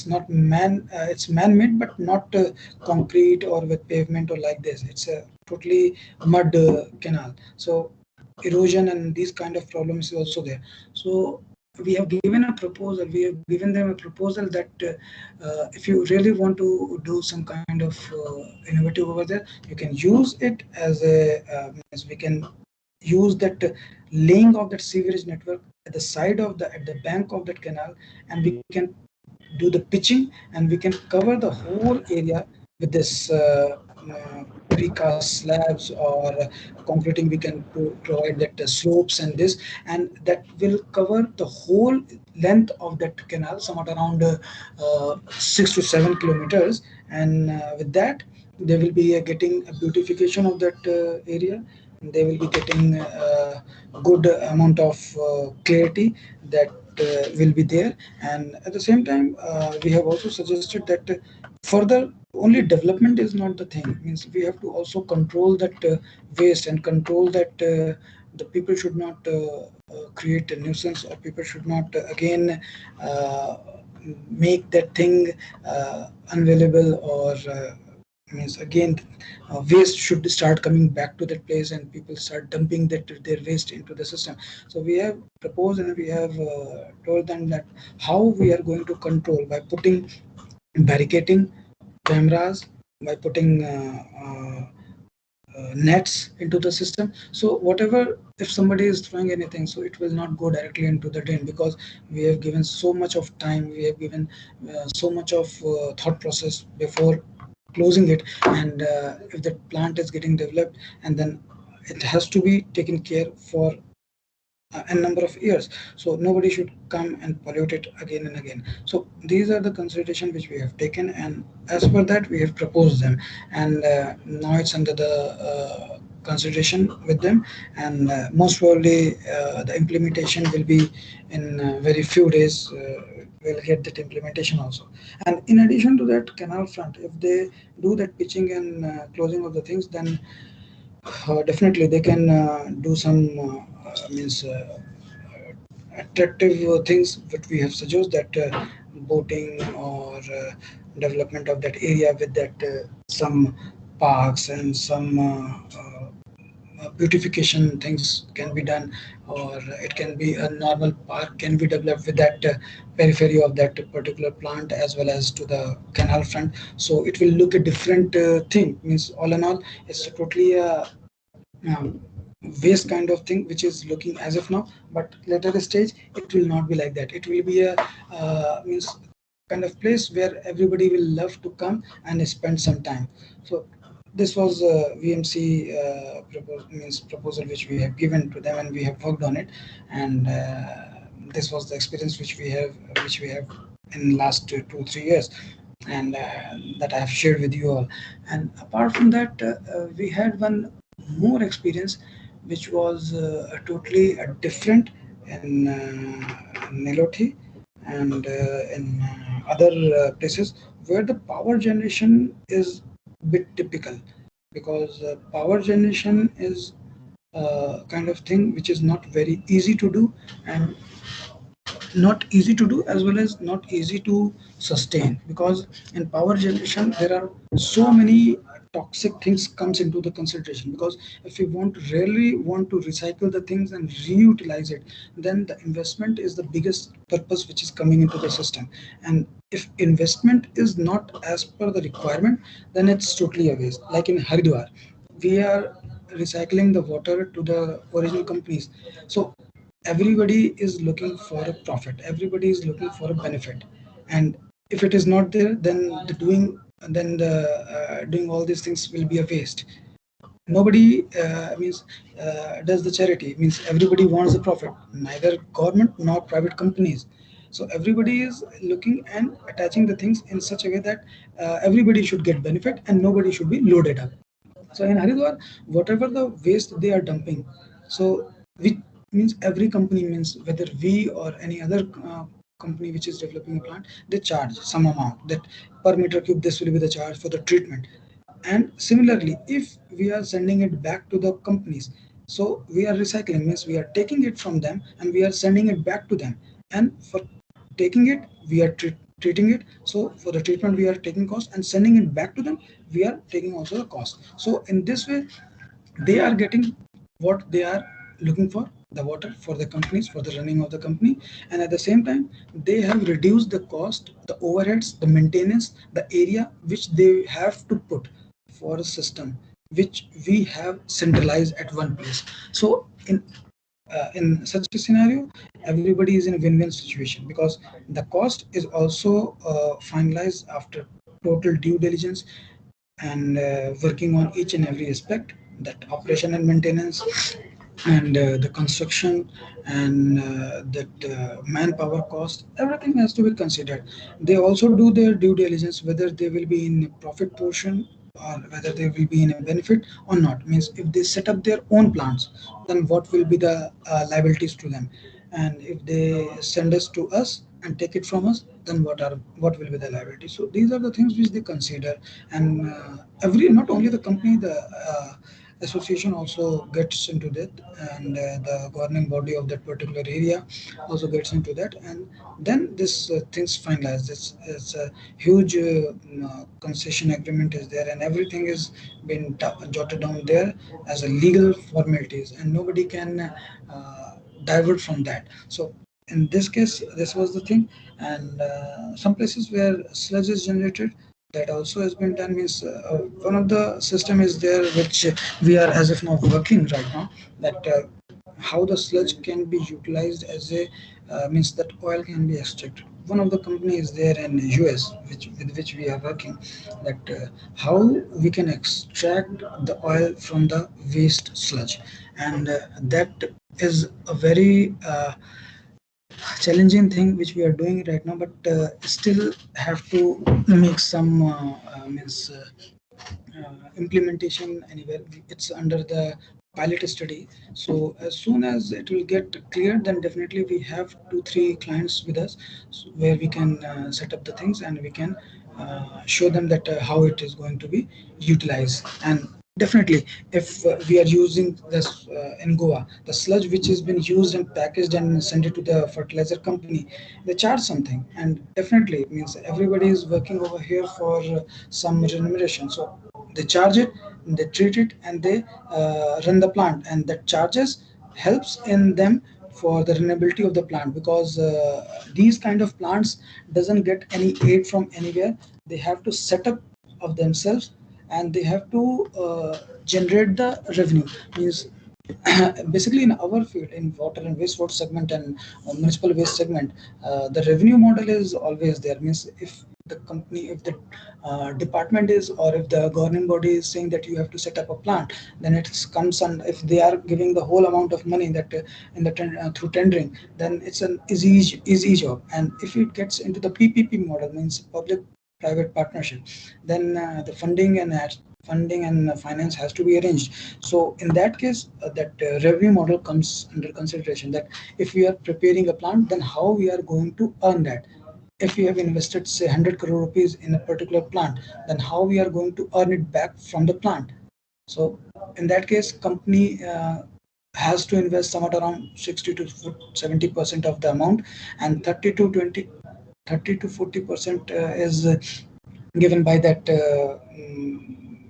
not it's man-made, but not concrete or with pavement or like this. It's a totally mud canal. So erosion and these kind of problems is also there. So we have given a proposal, we have given them a proposal that if you really want to do some kind of innovative over there, you can use it as a as we can use that laying of that sewerage network at the side of the at the bank of that canal, and we can do the pitching, and we can cover the whole area with this precast slabs or concreting. We can provide that slopes and this, and that will cover the whole length of that canal, somewhat around 6 to 7 kilometers. And with that, they will be getting a beautification of that area. They will be getting a good amount of clarity that will be there. And at the same time, we have also suggested that further only development is not the thing. Means we have to also control that waste, and control that the people should not create a nuisance, or people should not again uh, make that thing unavailable, or means again waste should start coming back to that place, and people start dumping that their waste into the system. So we have proposed, and we have told them that how we are going to control by putting barricading cameras, by putting nets into the system. So whatever, if somebody is throwing anything, so it will not go directly into the drain, because we have given so much of time, we have given so much of thought process before closing it. And if the plant is getting developed, and then it has to be taken care for a number of years, so nobody should come and pollute it again and again. So these are the consideration which we have taken, and as per that we have proposed them. And now it's under the consideration with them. And most probably the implementation will be in very few days. We'll get that implementation also. And in addition to that, canal front, if they do that pitching and closing of the things, then definitely they can do some means attractive things that we have suggested, that boating or development of that area with that some parks and some beautification things can be done, or it can be a normal park can be developed with that periphery of that particular plant, as well as to the canal front. So it will look a different thing. Means all in all, it's totally a um, waste kind of thing which is looking as of now, but later stage it will not be like that. It will be a means kind of place where everybody will love to come and spend some time. So this was VMC means proposal which we have given to them, and we have worked on it. And this was the experience which we have in last 2 3 years, and that I have shared with you all. And apart from that, we had one more experience, which was totally different in Neloti and in other places where the power generation is bit typical, because power generation is kind of thing which is not very easy to do, and not easy to do as well as not easy to sustain, because in power generation there are so many toxic things comes into the consideration. Because if we really want to recycle the things and reutilize it, then the investment is the biggest purpose which is coming into the system. And if investment is not as per the requirement, then it's totally a waste. Like in Haridwar, we are recycling the water to the original companies. So everybody is looking for a profit, everybody is looking for a benefit, and if it is not there, then doing all these things will be a waste. Nobody means does the charity, means everybody wants the profit, neither government nor private companies. So everybody is looking and attaching the things in such a way that everybody should get benefit and nobody should be loaded up. So in Haridwar, whatever the waste they are dumping, so which means every company, means whether we or any other company which is developing a plant, they charge some amount that per meter cube this will be the charge for the treatment. And similarly, if we are sending it back to the companies, so we are recycling, means we are taking it from them and we are sending it back to them. And for taking it, we are treating it. So for the treatment we are taking cost, and sending it back to them, we are taking also the cost. So in this way, they are getting what they are looking for, the water for the companies, for the running of the company. And at the same time, they have reduced the cost, the overheads, the maintenance, the area which they have to put for a system which we have centralized at one place. So in such a scenario, everybody is in a win-win situation, because the cost is also finalized after total due diligence and working on each and every aspect, that operation and maintenance, and the construction, and that manpower cost, everything has to be considered. They also do their due diligence whether they will be in a profit portion or whether they will be in a benefit or not. Means if they set up their own plants, then what will be the liabilities to them, and if they send us to us and take it from us, then what will be the liability. So these are the things which they consider. And every, not only the company, the association also gets into that, and the governing body of that particular area also gets into that, and then this things finalized. It's a huge concession agreement is there, and everything is been jotted down there as a legal formalities, and nobody can divert from that. So in this case, this was the thing. And some places where sludge is generated, that also has been done. Means one of the system is there which we are as of now working right now, that how the sludge can be utilized as a means that oil can be extracted. One of the companies there in US, with which we are working, that how we can extract the oil from the waste sludge. And that is a very challenging thing which we are doing right now, but still have to make some means implementation anywhere. It's under the pilot study. So as soon as it will get clear, then definitely we have 2 3 clients with us, where we can set up the things, and we can show them that how it is going to be utilized. And definitely, if we are using this in Goa, the sludge which has been used and packaged and sent it to the fertilizer company, they charge something, and definitely it means everybody is working over here for some remuneration. So they charge it, they treat it, and they run the plant, and that charges helps in them for the renewability of the plant, because these kind of plants doesn't get any aid from anywhere. They have to set up of themselves, and they have to generate the revenue. Means basically in our field, in water and wastewater segment and municipal waste segment, the revenue model is always there. Means if the company, if the department is, or if the governing body is saying that you have to set up a plant, then it comes on. If they are giving the whole amount of money that through tendering, then it's an easy job. And if it gets into the PPP model, means public private partnership, then the funding and finance has to be arranged. So in that case, that revenue model comes under consideration, that if we are preparing a plant, then how we are going to earn that. If we have invested say 100 crore rupees in a particular plant, then how we are going to earn it back from the plant. So in that case, company has to invest somewhat around 60 to 70% of the amount, and 30 to 40% is given by that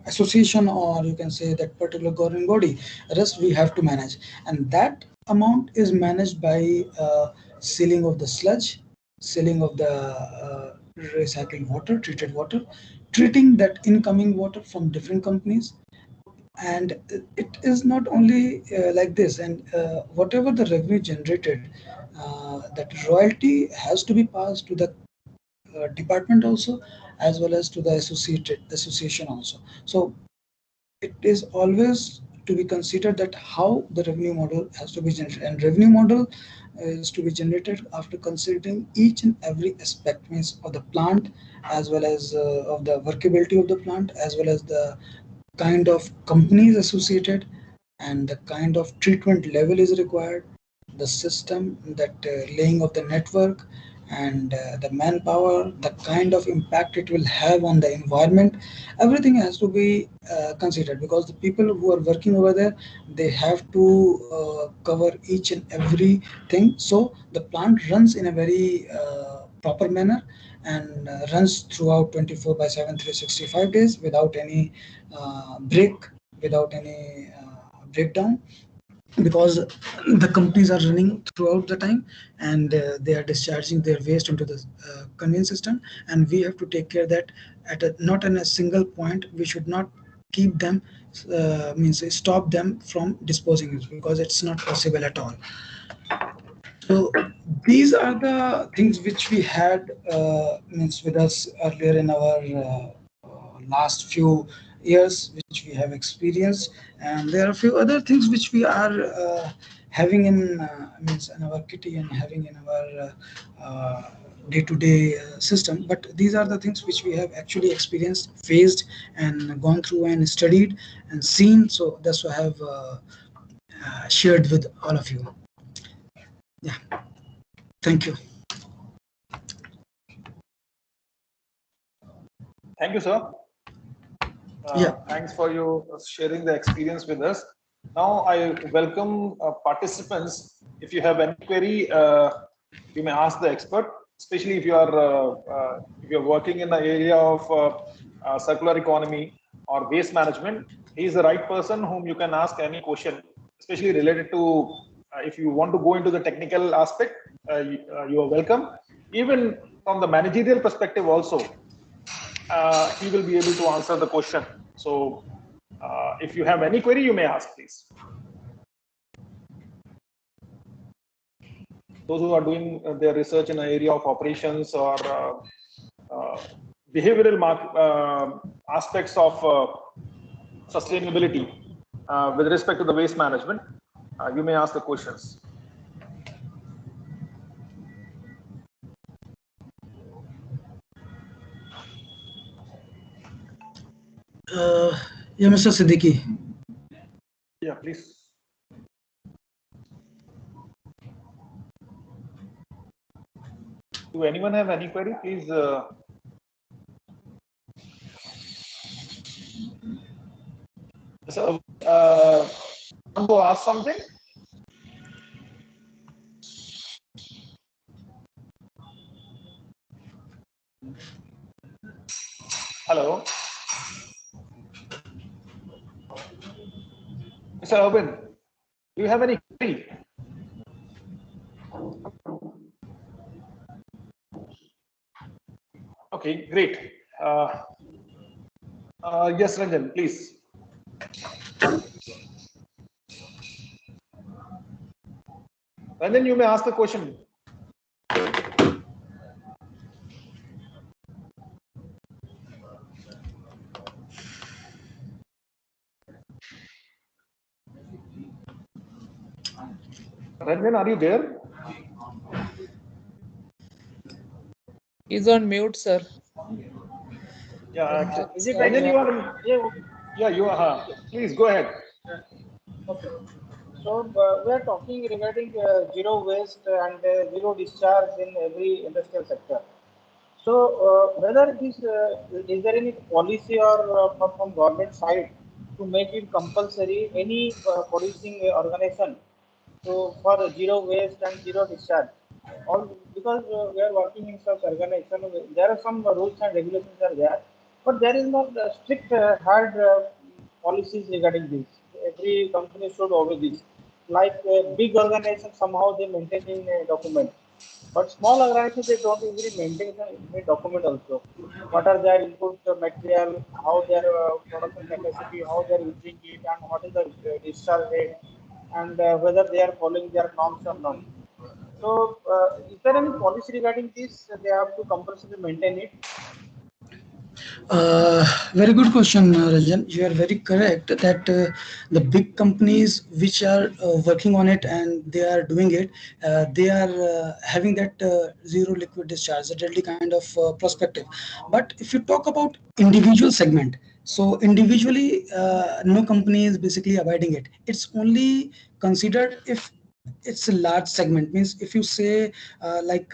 association, or you can say that particular governing body. Rest we have to manage, and that amount is managed by sealing of the sludge, sealing of the recycled water, treated water, treating that incoming water from different companies. And it is not only like this, and whatever the revenue generated, that royalty has to be passed to the department also, as well as to the associated association also. So it is always to be considered that how the revenue model has to be generated, and revenue model is to be generated after considering each and every aspect, means of the plant, as well as of the workability of the plant, as well as the kind of companies associated, and the kind of treatment level is required, the system, that laying of the network, and the manpower, the kind of impact it will have on the environment. Everything has to be considered, because the people who are working over there, they have to cover each and every thing, so the plant runs in a very proper manner, and runs throughout 24 by 7 365 days without any break, without any breakdown, because the companies are running throughout the time, and they are discharging their waste into the conveyance system, and we have to take care that at not in a single point we should not keep them, means stop them from disposing it, because it's not possible at all. So these are the things which we had means with us earlier in our last few years, which we have experienced, and there are a few other things which we are having in means in our kitty, and having in our day-to-day system. But these are the things which we have actually experienced, faced, and gone through and studied and seen. So that's what I have shared with all of you. Yeah. Thank you. Thank you, sir. Yeah. Thanks for you sharing the experience with us. Now I welcome participants. If you have any query, you may ask the expert, especially if you are working in the area of circular economy or waste management. He is the right person whom you can ask any question, especially related to if you want to go into the technical aspect, you are welcome. Even from the managerial perspective also, he will be able to answer the question. So if you have any query, you may ask, please. Those who are doing their research in the area of operations or behavioral aspects of sustainability with respect to the waste management, you may ask the questions. Yeah, Mr. Siddiqui. Yeah, please. Do anyone have any query? Please. So, want to ask something? Hello, Mr. Urban. Do you have any query? Okay, great. Yes, Ranjan, please. Ranjan, you may ask the question. Ranjan, are you there? He's on mute, sir. Yeah, actually. Is it Ranjan, right? you are. Yeah, you are. Please go ahead. Okay. So we are talking regarding zero waste and zero discharge in every industrial sector. So whether this is there any policy or from government side to make it compulsory any policing organization so for zero waste and zero discharge? All because we are working in such organization, there are some rules and regulations are there, but there is not strict hard policies regarding this. Every company should obey this. Like big organizations, somehow they maintain in a document, but small organizations they don't even maintain a document also. What are their input material, how their production capacity, how they are using it, and what is the discharge rate, and whether they are following their norms or not. So, is there any policy regarding this? They have to compulsory maintain it. Very good question, Ranjan. You are very correct that the big companies which are working on it and they are doing it, they are having that zero liquid discharge, a deadly kind of perspective. But if you talk about individual segment, so individually, no company is basically abiding it. It's only considered if it's a large segment. Means if you say like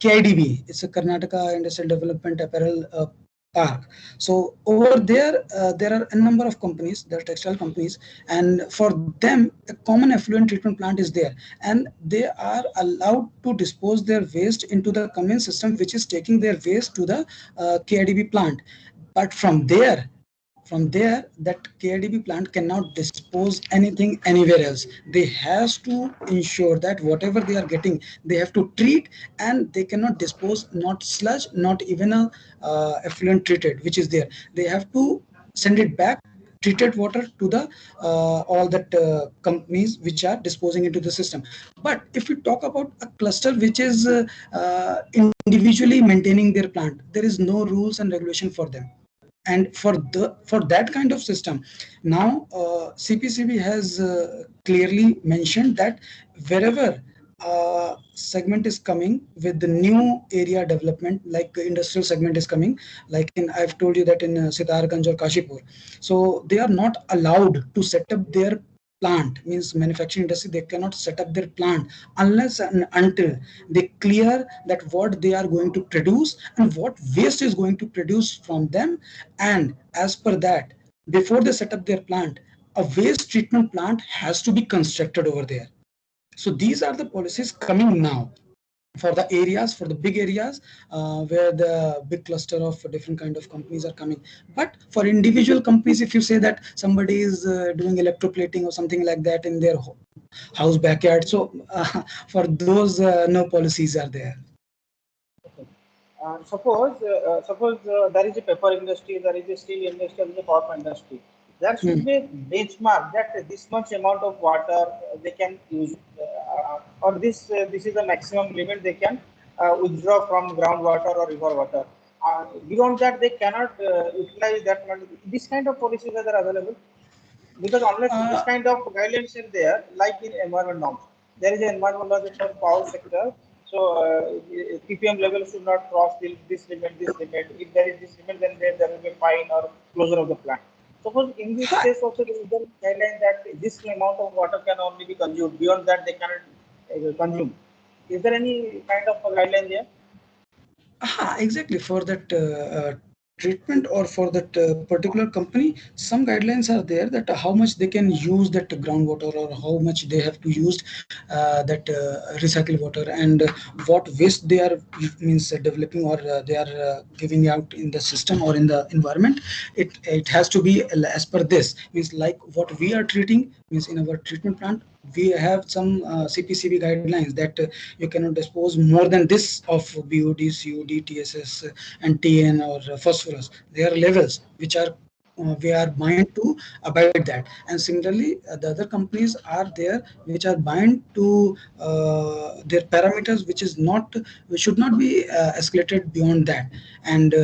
KIDB, it's a Karnataka Industrial Development Apparel Park. So over there, there are a number of companies, there are textile companies, and for them, a common effluent treatment plant is there, and they are allowed to dispose their waste into the conveyance system, which is taking their waste to the KIDB plant. But from there that KIDB plant cannot dispose anything anywhere else. They has to ensure that whatever they are getting, they have to treat, and they cannot dispose not sludge, not even a effluent treated which is there. They have to send it back treated water to the all that companies which are disposing into the system. But if we talk about a cluster which is individually maintaining their plant, there is no rules and regulation for them. And for that kind of system, now CPCB has clearly mentioned that wherever segment is coming with the new area development, like industrial segment is coming, like in, I've told you that in Sitarganj or Kashipur, so they are not allowed to set up their plant. Means manufacturing industry, they cannot set up their plant unless and until they clear that what they are going to produce and what waste is going to produce from them. And as per that, before they set up their plant, a waste treatment plant has to be constructed over there. So these are the policies coming now for the areas, for the big areas where the big cluster of different kind of companies are coming. But for individual companies, if you say that somebody is doing electroplating or something like that in their house backyard, so for those no policies are there. Okay. Suppose there is a paper industry, there is a steel industry, there is a power industry. There should be a benchmark that this much amount of water they can use, or this is the maximum limit they can withdraw from groundwater or river water. Beyond that, they cannot utilize that much. This kind of policies are there available. Because unless this uh, kind of guidelines are there, like in environment norms, there is an environment law for power sector. So ppm level should not cross this limit, this limit. If there is this limit, then there will be fine or closure of the plant. Suppose in this hi- case also there is a guideline that this amount of water can only be consumed. Beyond that, they cannot consume. Is there any kind of a guideline there? Exactly. For that treatment or for that particular company, some guidelines are there that how much they can use that groundwater or how much they have to use that recycle water, and what waste they are means developing or they are giving out in the system or in the environment. It has to be as per this. Means like what we are treating, means in our treatment plant we have some CPCB guidelines that you cannot dispose more than this of BOD, COD, TSS, and TN or phosphorus. There are levels which are we are bound to abide that. And similarly, the other companies are there which are bound to their parameters, which should not be escalated beyond that. And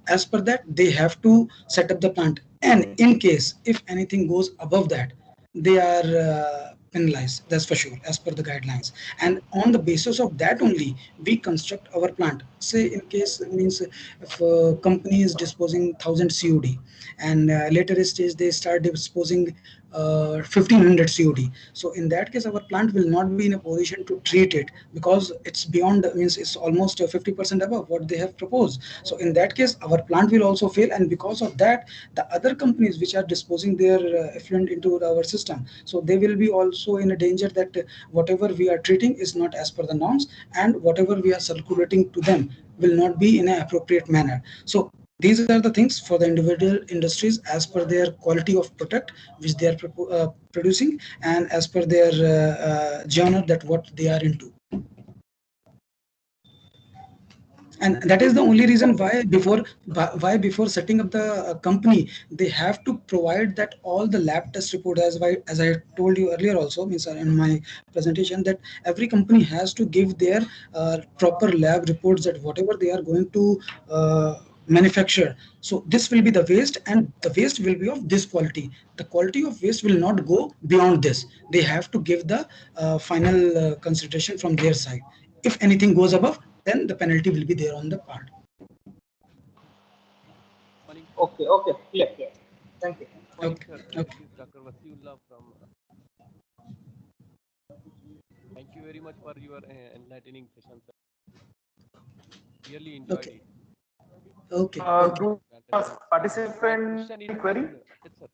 as per that, they have to set up the plant. And in case if anything goes above that, they are penalized, that's for sure, as per the guidelines. And on the basis of that only, we construct our plant. Say in case, means if a company is disposing 1000 cod, and later stage they start disposing 1500 cod. So in that case, our plant will not be in a position to treat it, because it's beyond, means it's almost 50% above what they have proposed. So in that case, our plant will also fail, and because of that, the other companies which are disposing their effluent into our system, so they will be also in a danger that whatever we are treating is not as per the norms, and whatever we are circulating to them will not be in an appropriate manner. So these are the things for the individual industries as per their quality of product which they are producing, and as per their genre that what they are into. And that is the only reason why before setting up the company, they have to provide that all the lab test report, as I told you earlier also, means in my presentation, that every company has to give their proper lab reports, that whatever they are going to manufacture, so this will be the waste, and the waste will be of this quality. The quality of waste will not go beyond this. They have to give the final consideration from their side. If anything goes above, then the penalty will be there on the part. Morning, sir. Okay, okay, clear, clear. Thank you. Morning, Okay, sir. okay. This is Dr. Wasiullah from. Thank you very much for your enlightening session, sir. Really enjoyed Okay, it. okay, okay. Do Fantastic. My participant question is, any query? yes, sir.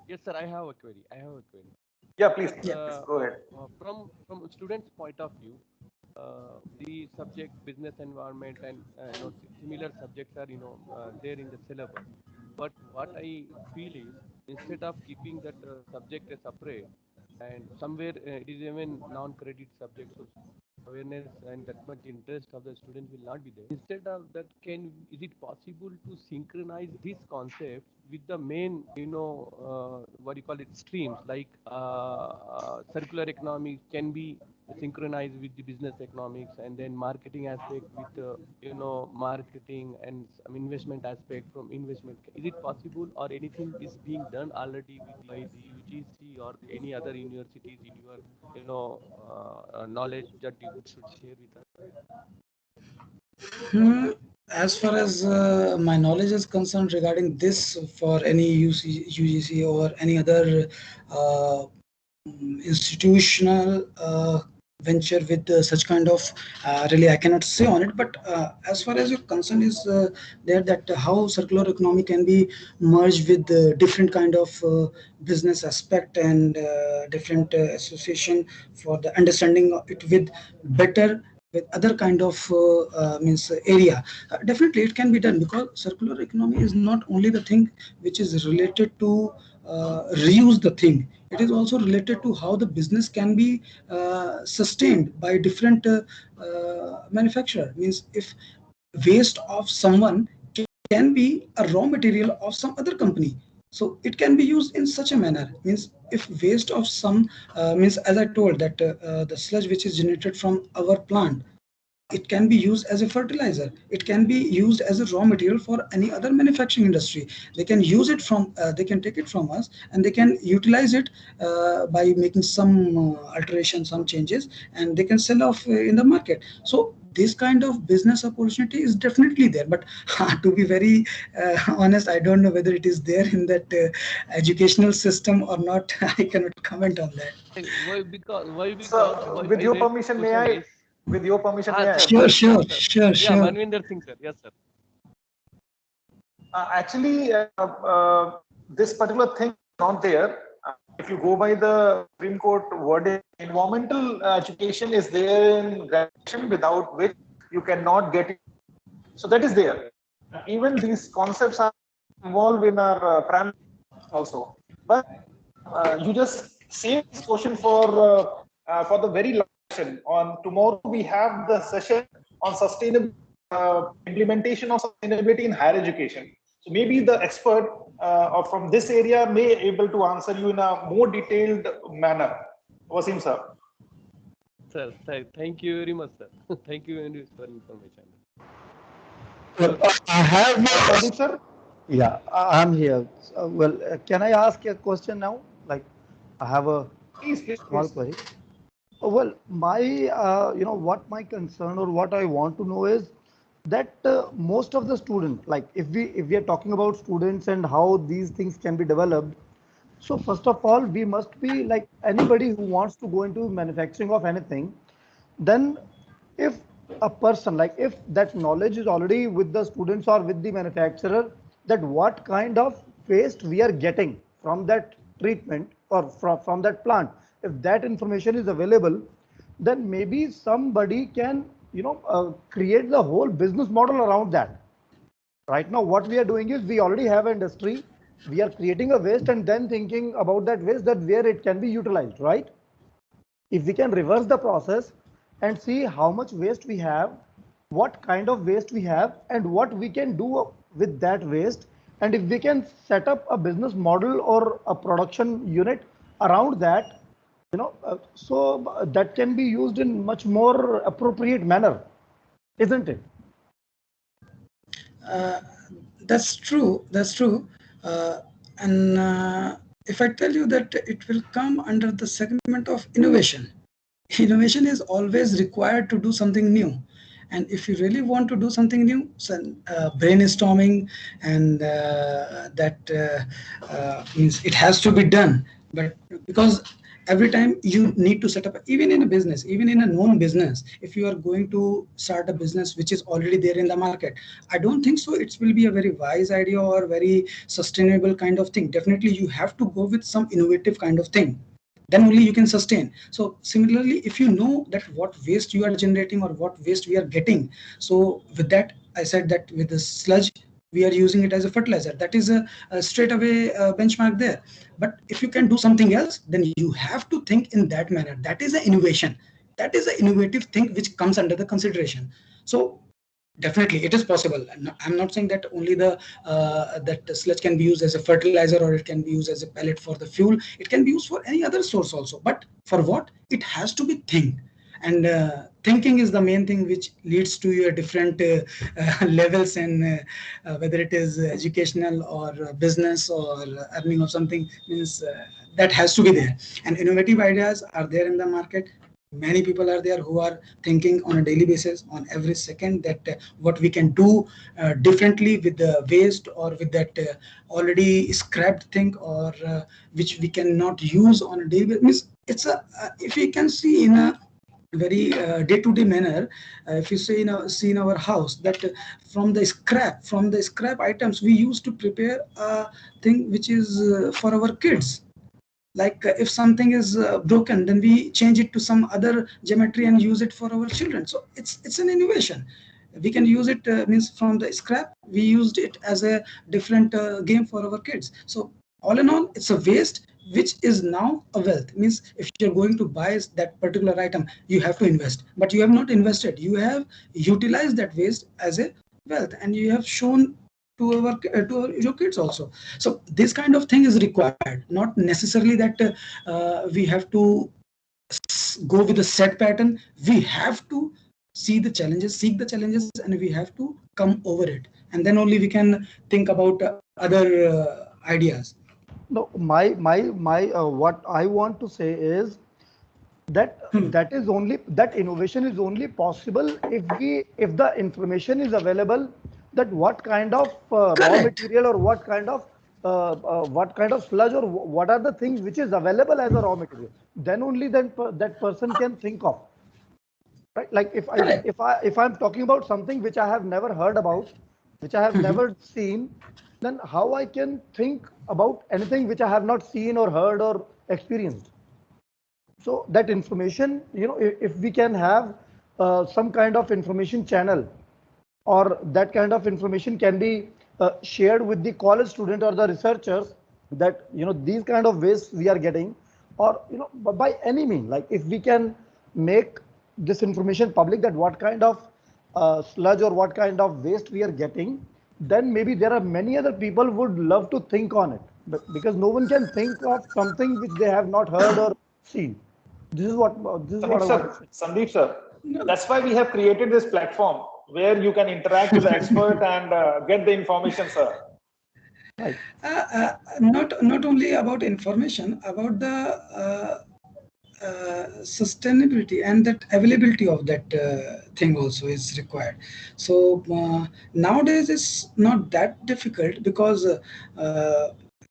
Yes, sir. I have a query. I have a query. Yeah, please, Sir, Yeah. please go ahead. from a student's point of view, the subject business environment and similar subjects are there in the syllabus. But what I feel is, instead of keeping that subject as separate, and somewhere it is even non-credit subject, so awareness and that much interest of the students will not be there. Instead of that, is it possible to synchronize this concept with the main, what do you call it, streams, like circular economics can be synchronized with the business economics, and then marketing aspect with marketing and some investment aspect from investment. Is it possible, or anything is being done already by the UGC or any other universities in your knowledge that you should share with us? Hmm, as far as my knowledge is concerned regarding this, for any UGC or any other uh, institutional venture with such kind of, really I cannot say on it. But as far as your concern is there, that how circular economy can be merged with different kind of business aspect, and different association for the understanding of it with better, with other kind of means area. Definitely it can be done, because circular economy is not only the thing which is related to reuse the thing. It is also related to how the business can be sustained by different manufacturer. Means if waste of someone can be a raw material of some other company, so it can be used in such a manner. Means if waste of some, means as I told, that the sludge which is generated from our plant, it can be used as a fertilizer, it can be used as a raw material for any other manufacturing industry. They can use it from, they can take it from us, and they can utilize it by making some alteration, some changes, and they can sell off in the market. So this kind of business opportunity is definitely there. But to be very honest, I don't know whether it is there in that educational system or not. I cannot comment on that. Why? Because So, why with I your raised this permission, may question I? is, With your permission, may I sir, Sure, answer? sure, sir. sure, Yeah, sure. Manvinder Singh, sir. Yes, sir. Actually, this particular thing is not there. If you go by the Supreme Court wording, environmental education is there in graduation, without which you cannot get it. So that is there. Even these concepts are involved in our primary also. But you just save this question for the very last session. On tomorrow, we have the session on sustainable implementation of sustainability in higher education. So maybe the expert or from this area may able to answer you in a more detailed manner. Wasim sir. Sir, thank you very much, sir. Thank you very much for information. Well, I have. Sandeep sir? Yeah, I'm here. Can I ask a question now? Like, I have a Please, please, small please. query. Well, what my concern or what I want to know is that most of the students, like if we are talking about students and how these things can be developed. So first of all, we must be like anybody who wants to go into manufacturing of anything, then if a person, like if that knowledge is already with the students or with the manufacturer, that what kind of waste we are getting from that treatment or from that plant, if that information is available, then maybe somebody can create the whole business model around that. Right now what we are doing is we already have industry, we are creating a waste and then thinking about that waste, that where it can be utilized, right? If we can reverse the process and see how much waste we have, what kind of waste we have, and what we can do with that waste, and if we can set up a business model or a production unit around that, that can be used in much more appropriate manner, isn't it? Uh, that's true. That's true. And if I tell you that it will come under the segment of innovation, innovation is always required to do something new. And if you really want to do something new, so, brainstorming and means it has to be done. But because every time you need to set up, even in a business, even in a known business, if you are going to start a business which is already there in the market, I don't think so it will be a very wise idea or very sustainable kind of thing. Definitely you have to go with some innovative kind of thing, then only you can sustain. So similarly, if you know that what waste you are generating or what waste we are getting, so with that I said that with the sludge we are using it as a fertilizer, that is a straight away benchmark there. But if you can do something else, then you have to think in that manner. That is an innovation, that is an innovative thing which comes under the consideration. So definitely it is possible. I'm not saying that only that the sludge can be used as a fertilizer or it can be used as a pellet for the fuel. It can be used for any other source also, but for what it has to be think. And thinking is the main thing which leads to your different levels, and whether it is educational or business or earning of something, means that has to be there. And innovative ideas are there in the market. Many people are there who are thinking on a daily basis, on every second, that what we can do differently with the waste or with that already scrapped thing, or which we cannot use on a daily basis. Means it's a if we can see in a very day-to-day manner, if you say see in our house that from the scrap items we used to prepare a thing which is for our kids. Like if something is broken, then we change it to some other geometry and use it for our children. So it's an innovation. We can use it, means from the scrap we used it as a different game for our kids. So all in all, it's a waste which is now a wealth. Means if you're going to buy that particular item, you have to invest, but you have not invested, you have utilized that waste as a wealth, and you have shown to your kids also. So this kind of thing is required, not necessarily that we have to go with a set pattern. We have to see the challenges, seek the challenges, and we have to come over it, and then only we can think about other ideas. No, my what I want to say is that that innovation is only possible if the information is available, that what kind of raw Correct. material or what kind of sludge or what are the things which is available as a raw material, then only that person can think of, right? Like Correct. if I'm talking about something which I have never heard about, which I have never seen, then how I can think about anything which I have not seen or heard or experienced? So that information, if we can have some kind of information channel, or that kind of information can be shared with the college student or the researchers, that these kind of waste we are getting, or by any means, like if we can make this information public, that what kind of sludge or what kind of waste we are getting, then maybe there are many other people would love to think on it, but because no one can think of something which they have not heard or seen. This is what Sandeep I sir, want to say. Sandeep sir, No, that's why we have created this platform where you can interact with the expert and get the information, sir. Right. not only about information, about the sustainability and that availability of that thing also is required. So nowadays it's not that difficult because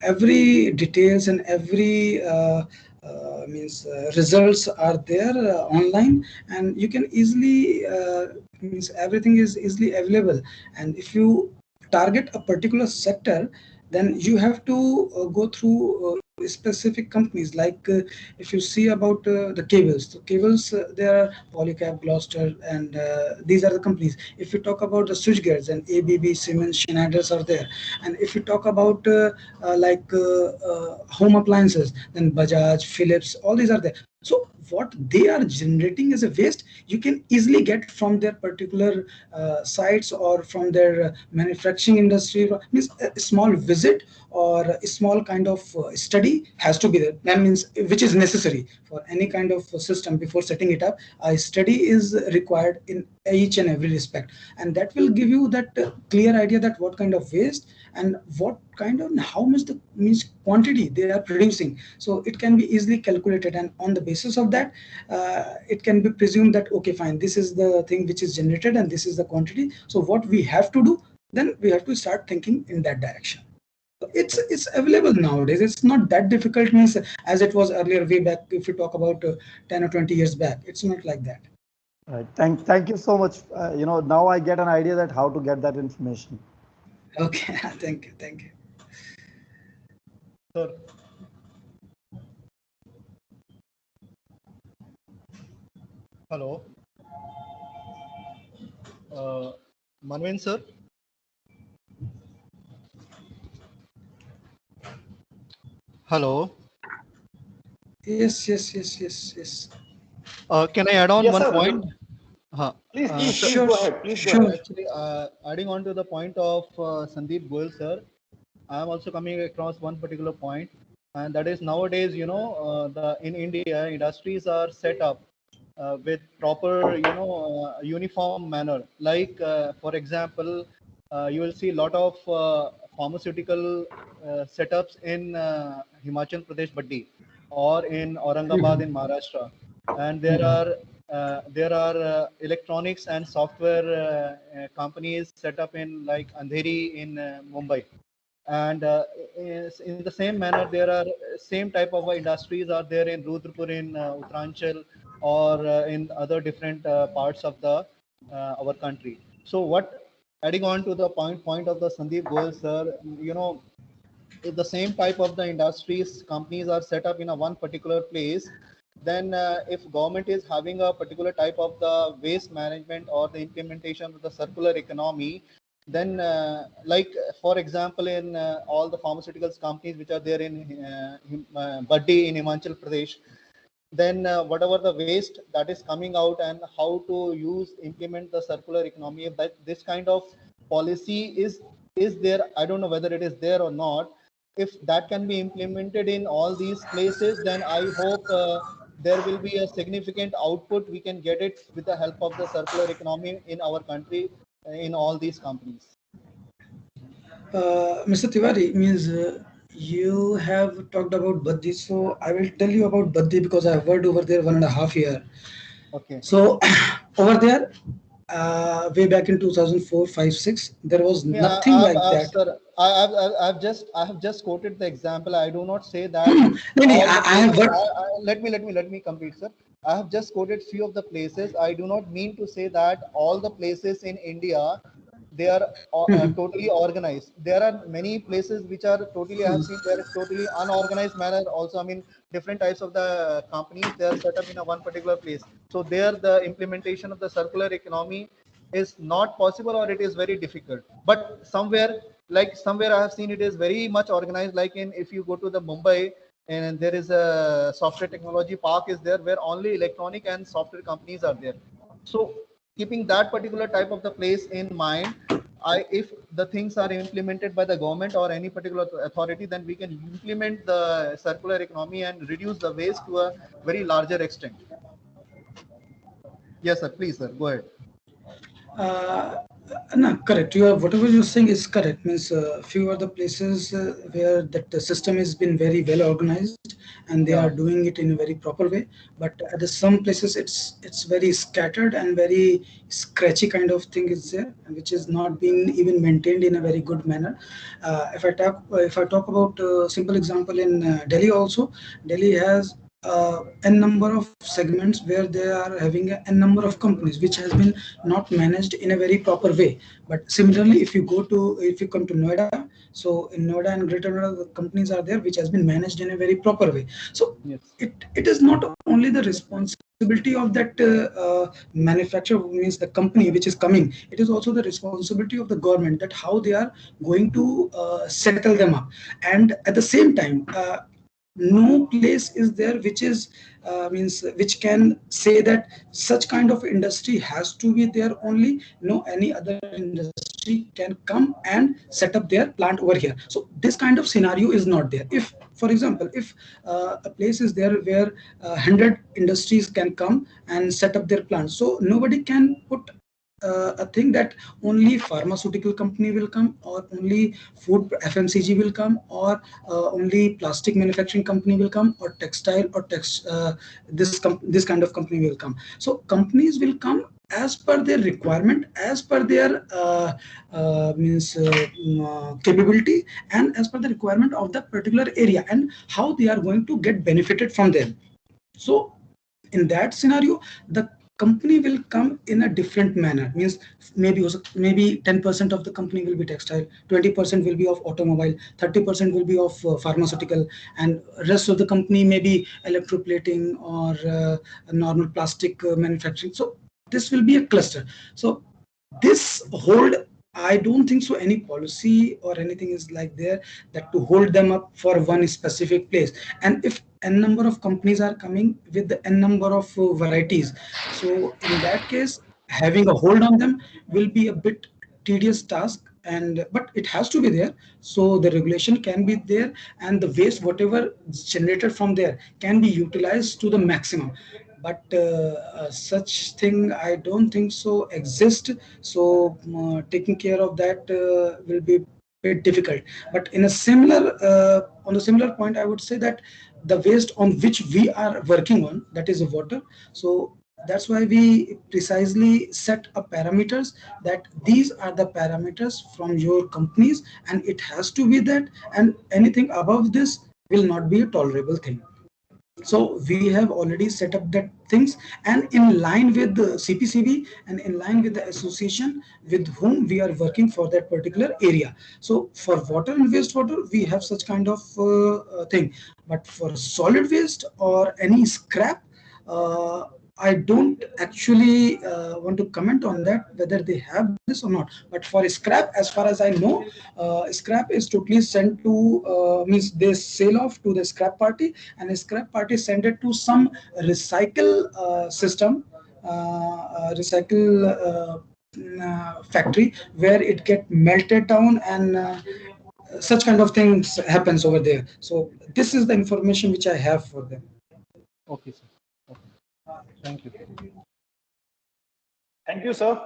every details and every means results are there online, and you can easily means everything is easily available. And if you target a particular sector, then you have to go through specific companies. Like if you see about the cables, there are Polycab, Gloucester, and these are the companies. If you talk about the switchgears, and ABB, Siemens, Schneider's are there. And if you talk about home appliances, then Bajaj, Philips, all these are there. So what they are generating as a waste, you can easily get from their particular sites or from their manufacturing industry. Means a small visit or a small kind of study has to be there. That means which is necessary for any kind of system. Before setting it up, a study is required in each and every respect, and that will give you that clear idea that what kind of waste and what kind of how much the means quantity they are producing. So it can be easily calculated, and on the basis of that it can be presumed that okay, fine, this is the thing which is generated and this is the quantity. So what we have to do, then we have to start thinking in that direction. It's available nowadays. It's not that difficult, means as it was earlier, way back. If you talk about 10 or 20 years back, it's not like that. Right. Thank you so much. Now I get an idea that how to get that information. Okay. Thank you. Sir, hello. Manvin sir. Hello. Yes. Can I add on Yes, one sir. point? Huh. Sir, Please Sure, go ahead. Please go sure. ahead. actually, adding on to the point of Sandeep Goel sir, I am also coming across one particular point, and that is nowadays, in India, industries are set up with proper, uniform manner. Like, for example, you will see a lot of pharmaceutical setups in Himachal Pradesh, Baddi, or in Aurangabad in Maharashtra, and there are electronics and software companies set up in like Andheri in Mumbai. And in the same manner, there are same type of industries are there in Rudrapur in Uttaranchal, or in other different parts of the our country. So what, adding on to the point of the Sandeep Goel sir, if the same type of the industries companies are set up in a one particular place, then if government is having a particular type of the waste management or the implementation of the circular economy, then like for example in all the pharmaceuticals companies which are there in Baddi in Himachal Pradesh, then whatever the waste that is coming out and how to use implement the circular economy, that this kind of policy is there. I don't know whether it is there or not. If that can be implemented in all these places, then I hope there will be a significant output. We can get it with the help of the circular economy in our country, in all these companies. Mr. Tiwari, means you have talked about Baddi, so I will tell you about Baddi because I have worked over there 1.5 years. Okay. So over there, way back in 2004, 5, 6, there was Yeah, nothing like that. sir, I have just quoted the example. I do not say that No, all the I have places. worked. Let me complete, sir. I have just quoted few of the places. I do not mean to say that all the places in India they are totally organized. There are many places which are totally. I have seen there is totally unorganized manner. Also, I mean different types of the companies they are set up in a one particular place. So there the implementation of the circular economy is not possible, or it is very difficult. But somewhere I have seen it is very much organized. Like in, if you go to the Mumbai, and there is a software technology park is there where only electronic and software companies are there. So keeping that particular type of the place in mind, if the things are implemented by the government or any particular authority, then we can implement the circular economy and reduce the waste to a very larger extent. Yes, sir. Please, sir. Go ahead. Uh, no, correct. You are whatever you're saying is correct. Means few are the places where that the system has been very well organized and they are Yeah. doing it in a very proper way. But at the some places it's very scattered and very scratchy kind of thing is there, which is not being even maintained in a very good manner. If I talk about simple example in Delhi also, Delhi has n number of segments where they are having a n number of companies which has been not managed in a very proper way. But similarly, if you come to Noida, so in Noida and Greater Noida, the companies are there which has been managed in a very proper way. So Yes. it is not only the responsibility of that manufacturer, means the company which is coming. It is also the responsibility of the government that how they are going to settle them up. And at the same time, no place is there which is means which can say that such kind of industry has to be there only. No, any other industry can come and set up their plant over here. So this kind of scenario is not there. If, for example, if a place is there where 100 industries can come and set up their plants, so nobody can put a thing that only pharmaceutical company will come, or only food FMCG will come, or only plastic manufacturing company will come, or textile or this kind of company will come. So companies will come as per their requirement, as per their capability, and as per the requirement of the particular area, and how they are going to get benefited from them. So in that scenario, the company will come in a different manner. Means maybe 10% of the company will be textile, 20% will be of automobile, 30% will be of pharmaceutical, and rest of the company may be electroplating or normal plastic manufacturing. So this will be a cluster. So this hold, I don't think so any policy or anything is like there that to hold them up for one specific place. And if n number of companies are coming with the n number of varieties, so in that case having a hold on them will be a bit tedious task. And but it has to be there, so the regulation can be there, and the waste whatever is generated from there can be utilized to the maximum. But such thing I don't think so exist. So taking care of that will be bit difficult. But in a similar on a similar point, I would say that the waste on which we are working on, that is water. So that's why we precisely set up parameters, that these are the parameters from your companies, and it has to be that, and anything above this will not be a tolerable thing. So we have already set up that things, and in line with the CPCB and in line with the association with whom we are working for that particular area. So for water and wastewater we have such kind of thing. But for solid waste or any scrap, I don't actually want to comment on that whether they have this or not. But for scrap, as far as I know, scrap is totally sent to means they sell off to the scrap party, and the scrap party send it to some recycle system, recycle factory, where it get melted down, and such kind of things happens over there. So this is the information which I have for them. Okay, sir. Okay. Thank you. Thank you, sir.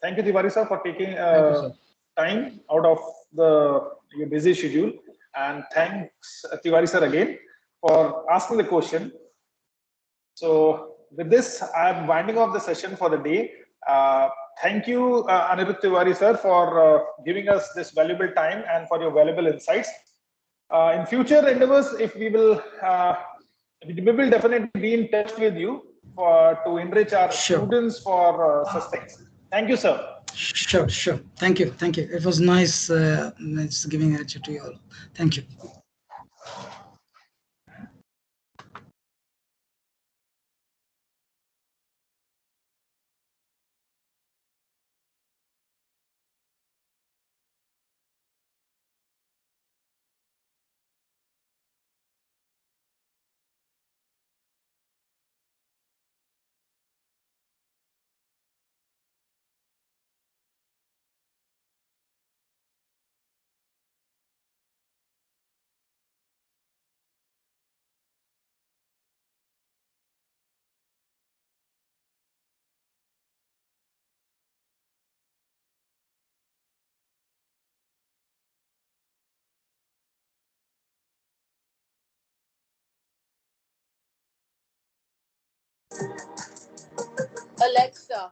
Thank you, Tiwari sir, for taking Thank you, sir. time out of your busy schedule. And thanks, Tiwari sir, again for asking the question. So with this, I'm winding off the session for the day. Thank you, Anirudh Tiwari sir, for giving us this valuable time and for your valuable insights. In future endeavors, if we will definitely be in touch with you for to enrich our Sure. students for such things. Thank you, sir. Sure. Thank you. It was nice giving it to you all. Thank you. Alexa,